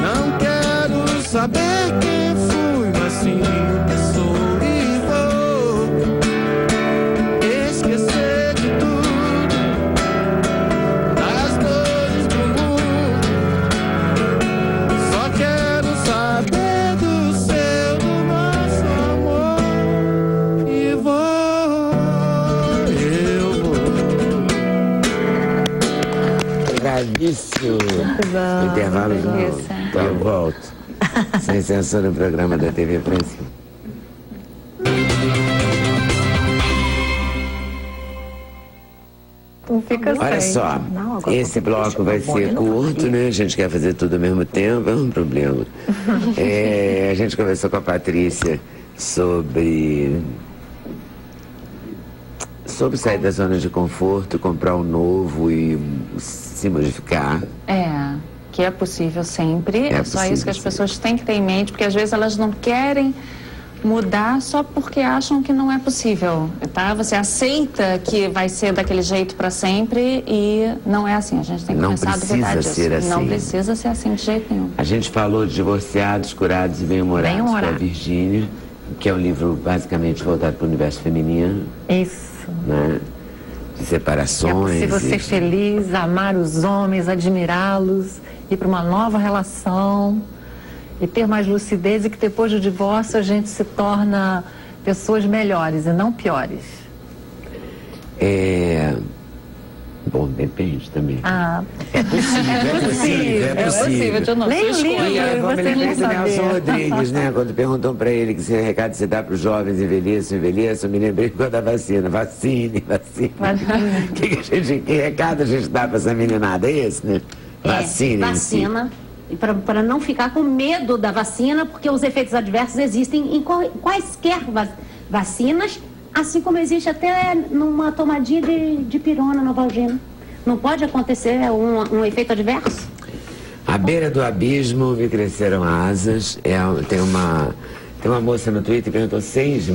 Não quero saber quem fui, mas sim o que sou. E vou esquecer de tudo, das dores do mundo. Só quero saber do seu, do nosso amor. E eu vou. Obrigadíssimo. Intervalo de novo. Então eu volto. Sem Censura, no programa da TV Brasil. Olha só, esse bloco vai ser curto, né? A gente quer fazer tudo ao mesmo tempo, é um problema. A gente conversou com a Patrícia sobre sair da zona de conforto, comprar um novo e se modificar. Que é possível sempre. É só isso que as pessoas têm que ter em mente, porque às vezes elas não querem mudar só porque acham que não é possível, tá? Você aceita que vai ser daquele jeito para sempre e não é assim. A gente tem que começar a duvidar disso. Não precisa ser assim de jeito nenhum. A gente falou de Divorciados, Curados e Bem-Humorados com a Virgínia, que é um livro basicamente voltado para o universo feminino. Isso. Né? De separações. É possível ser feliz, amar os homens, admirá-los, ir para uma nova relação e ter mais lucidez, e que depois do divórcio a gente se torna pessoas melhores e não piores. Bom, depende também. É possível. Leia o livro, Vamos você lembrar não do Nelson saber. Rodrigues, né? Quando perguntam para ele que esse recado você dá para os jovens, envelheçam, eu me lembrei da vacina. Vacine. Que recado a gente dá para essa meninada? É esse, né? Vacine. Vacina. E para não ficar com medo da vacina, porque os efeitos adversos existem em quaisquer vacinas, assim como existe até numa tomadinha de pirona, novalgina. Não pode acontecer um efeito adverso? À beira do abismo me cresceram asas. Tem uma moça no Twitter que mandou 6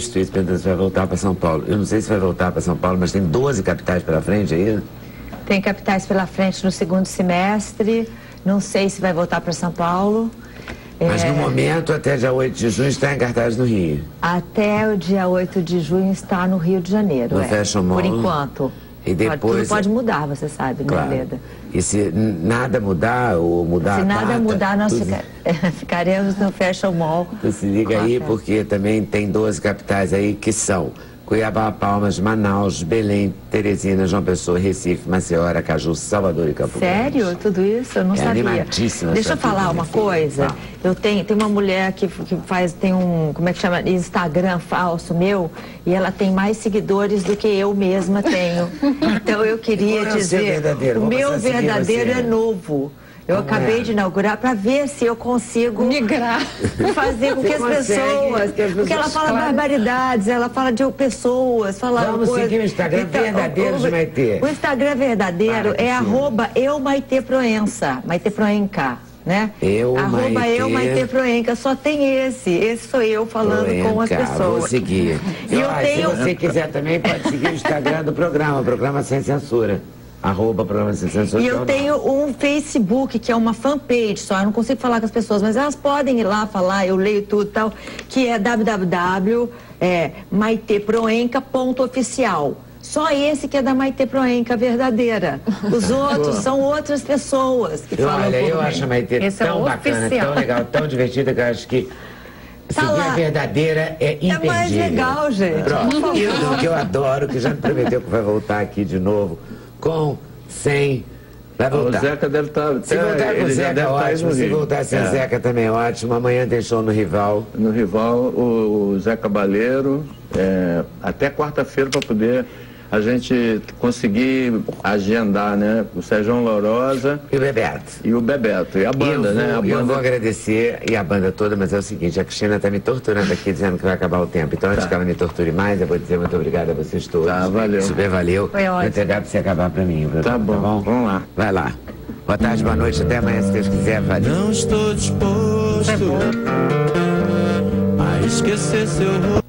tweets perguntando se vai voltar para São Paulo. Eu não sei se vai voltar para São Paulo, mas tem 12 capitais pela frente aí? Tem capitais pela frente no segundo semestre. Não sei se vai voltar para São Paulo. Mas no momento, até dia 8 de junho, está em cartaz no Rio. Até o dia 8 de junho está no Rio de Janeiro. No Fashion Mall. Por enquanto. E depois... Tudo pode mudar, você sabe, claro. né, Leda? E se nada mudar, ou mudar se a data... Se nada mudar, nós ficaremos no Fashion Mall. Então se liga aí, porque também tem 12 capitais aí que são Cuiabá, Palmas, Manaus, Belém, Teresina, João Pessoa, Recife, Maceió, Aracaju, Salvador e Campo Grande. Sério? Tudo isso? Eu não sabia. Animadíssima. Deixa eu falar uma coisa. Eu tem uma mulher que tem um, como é que chama? Instagram falso meu, e ela tem mais seguidores do que eu mesma tenho. Então eu queria dizer, o meu verdadeiro é novo. Eu acabei de inaugurar para ver se eu consigo migrar, fazer com que as pessoas... Porque ela fala barbaridades, ela fala de pessoas, fala... Vamos seguir o Instagram verdadeiro de Maitê. O Instagram verdadeiro é @eumaiteproença, Maitê Proenca, né? Eu Maitê Proenca, só tem esse. Esse sou eu falando com as pessoas. Vou seguir. Se você quiser também, pode seguir o Instagram do programa Sem Censura. @programa Sem Censura. E eu tenho um Facebook, que é uma fanpage só, eu não consigo falar com as pessoas, mas elas podem ir lá falar, eu leio tudo e tal, que é www.maiteproenca.oficial. Só esse que é da Maitê Proenca verdadeira. Os outros são outras pessoas que falam por mim. Eu acho a Maitê tão bacana, tão legal, tão divertida, que eu acho que seguir a verdadeira é imperdível. É mais legal, gente. Pronto. E o que eu adoro, que já me prometeu que vai voltar aqui de novo, sem... Vai voltar. O Zeca deve estar... Se voltar com o Zeca, ótimo. Se voltar sem o Zeca também, ótimo. Amanhã tem show no Rival. No Rival, o Zé Cabaleiro, até quarta-feira para poder a gente conseguir agendar, né? O Sérgio Lourosa... E o Bebeto. E o Bebeto. E a banda, né? Eu vou agradecer, e a banda toda, mas é o seguinte, a Cristina está me torturando aqui, dizendo que vai acabar o tempo. Então, antes que ela me torture mais, eu vou dizer muito obrigado a vocês todos. Tá, valeu. Super valeu. Foi ótimo. Vou entregar para você acabar para mim. Tá bom, vamos lá. Vai lá. Boa tarde, boa noite, até amanhã, se Deus quiser. Valeu. Não estou disposto a esquecer seu rosto.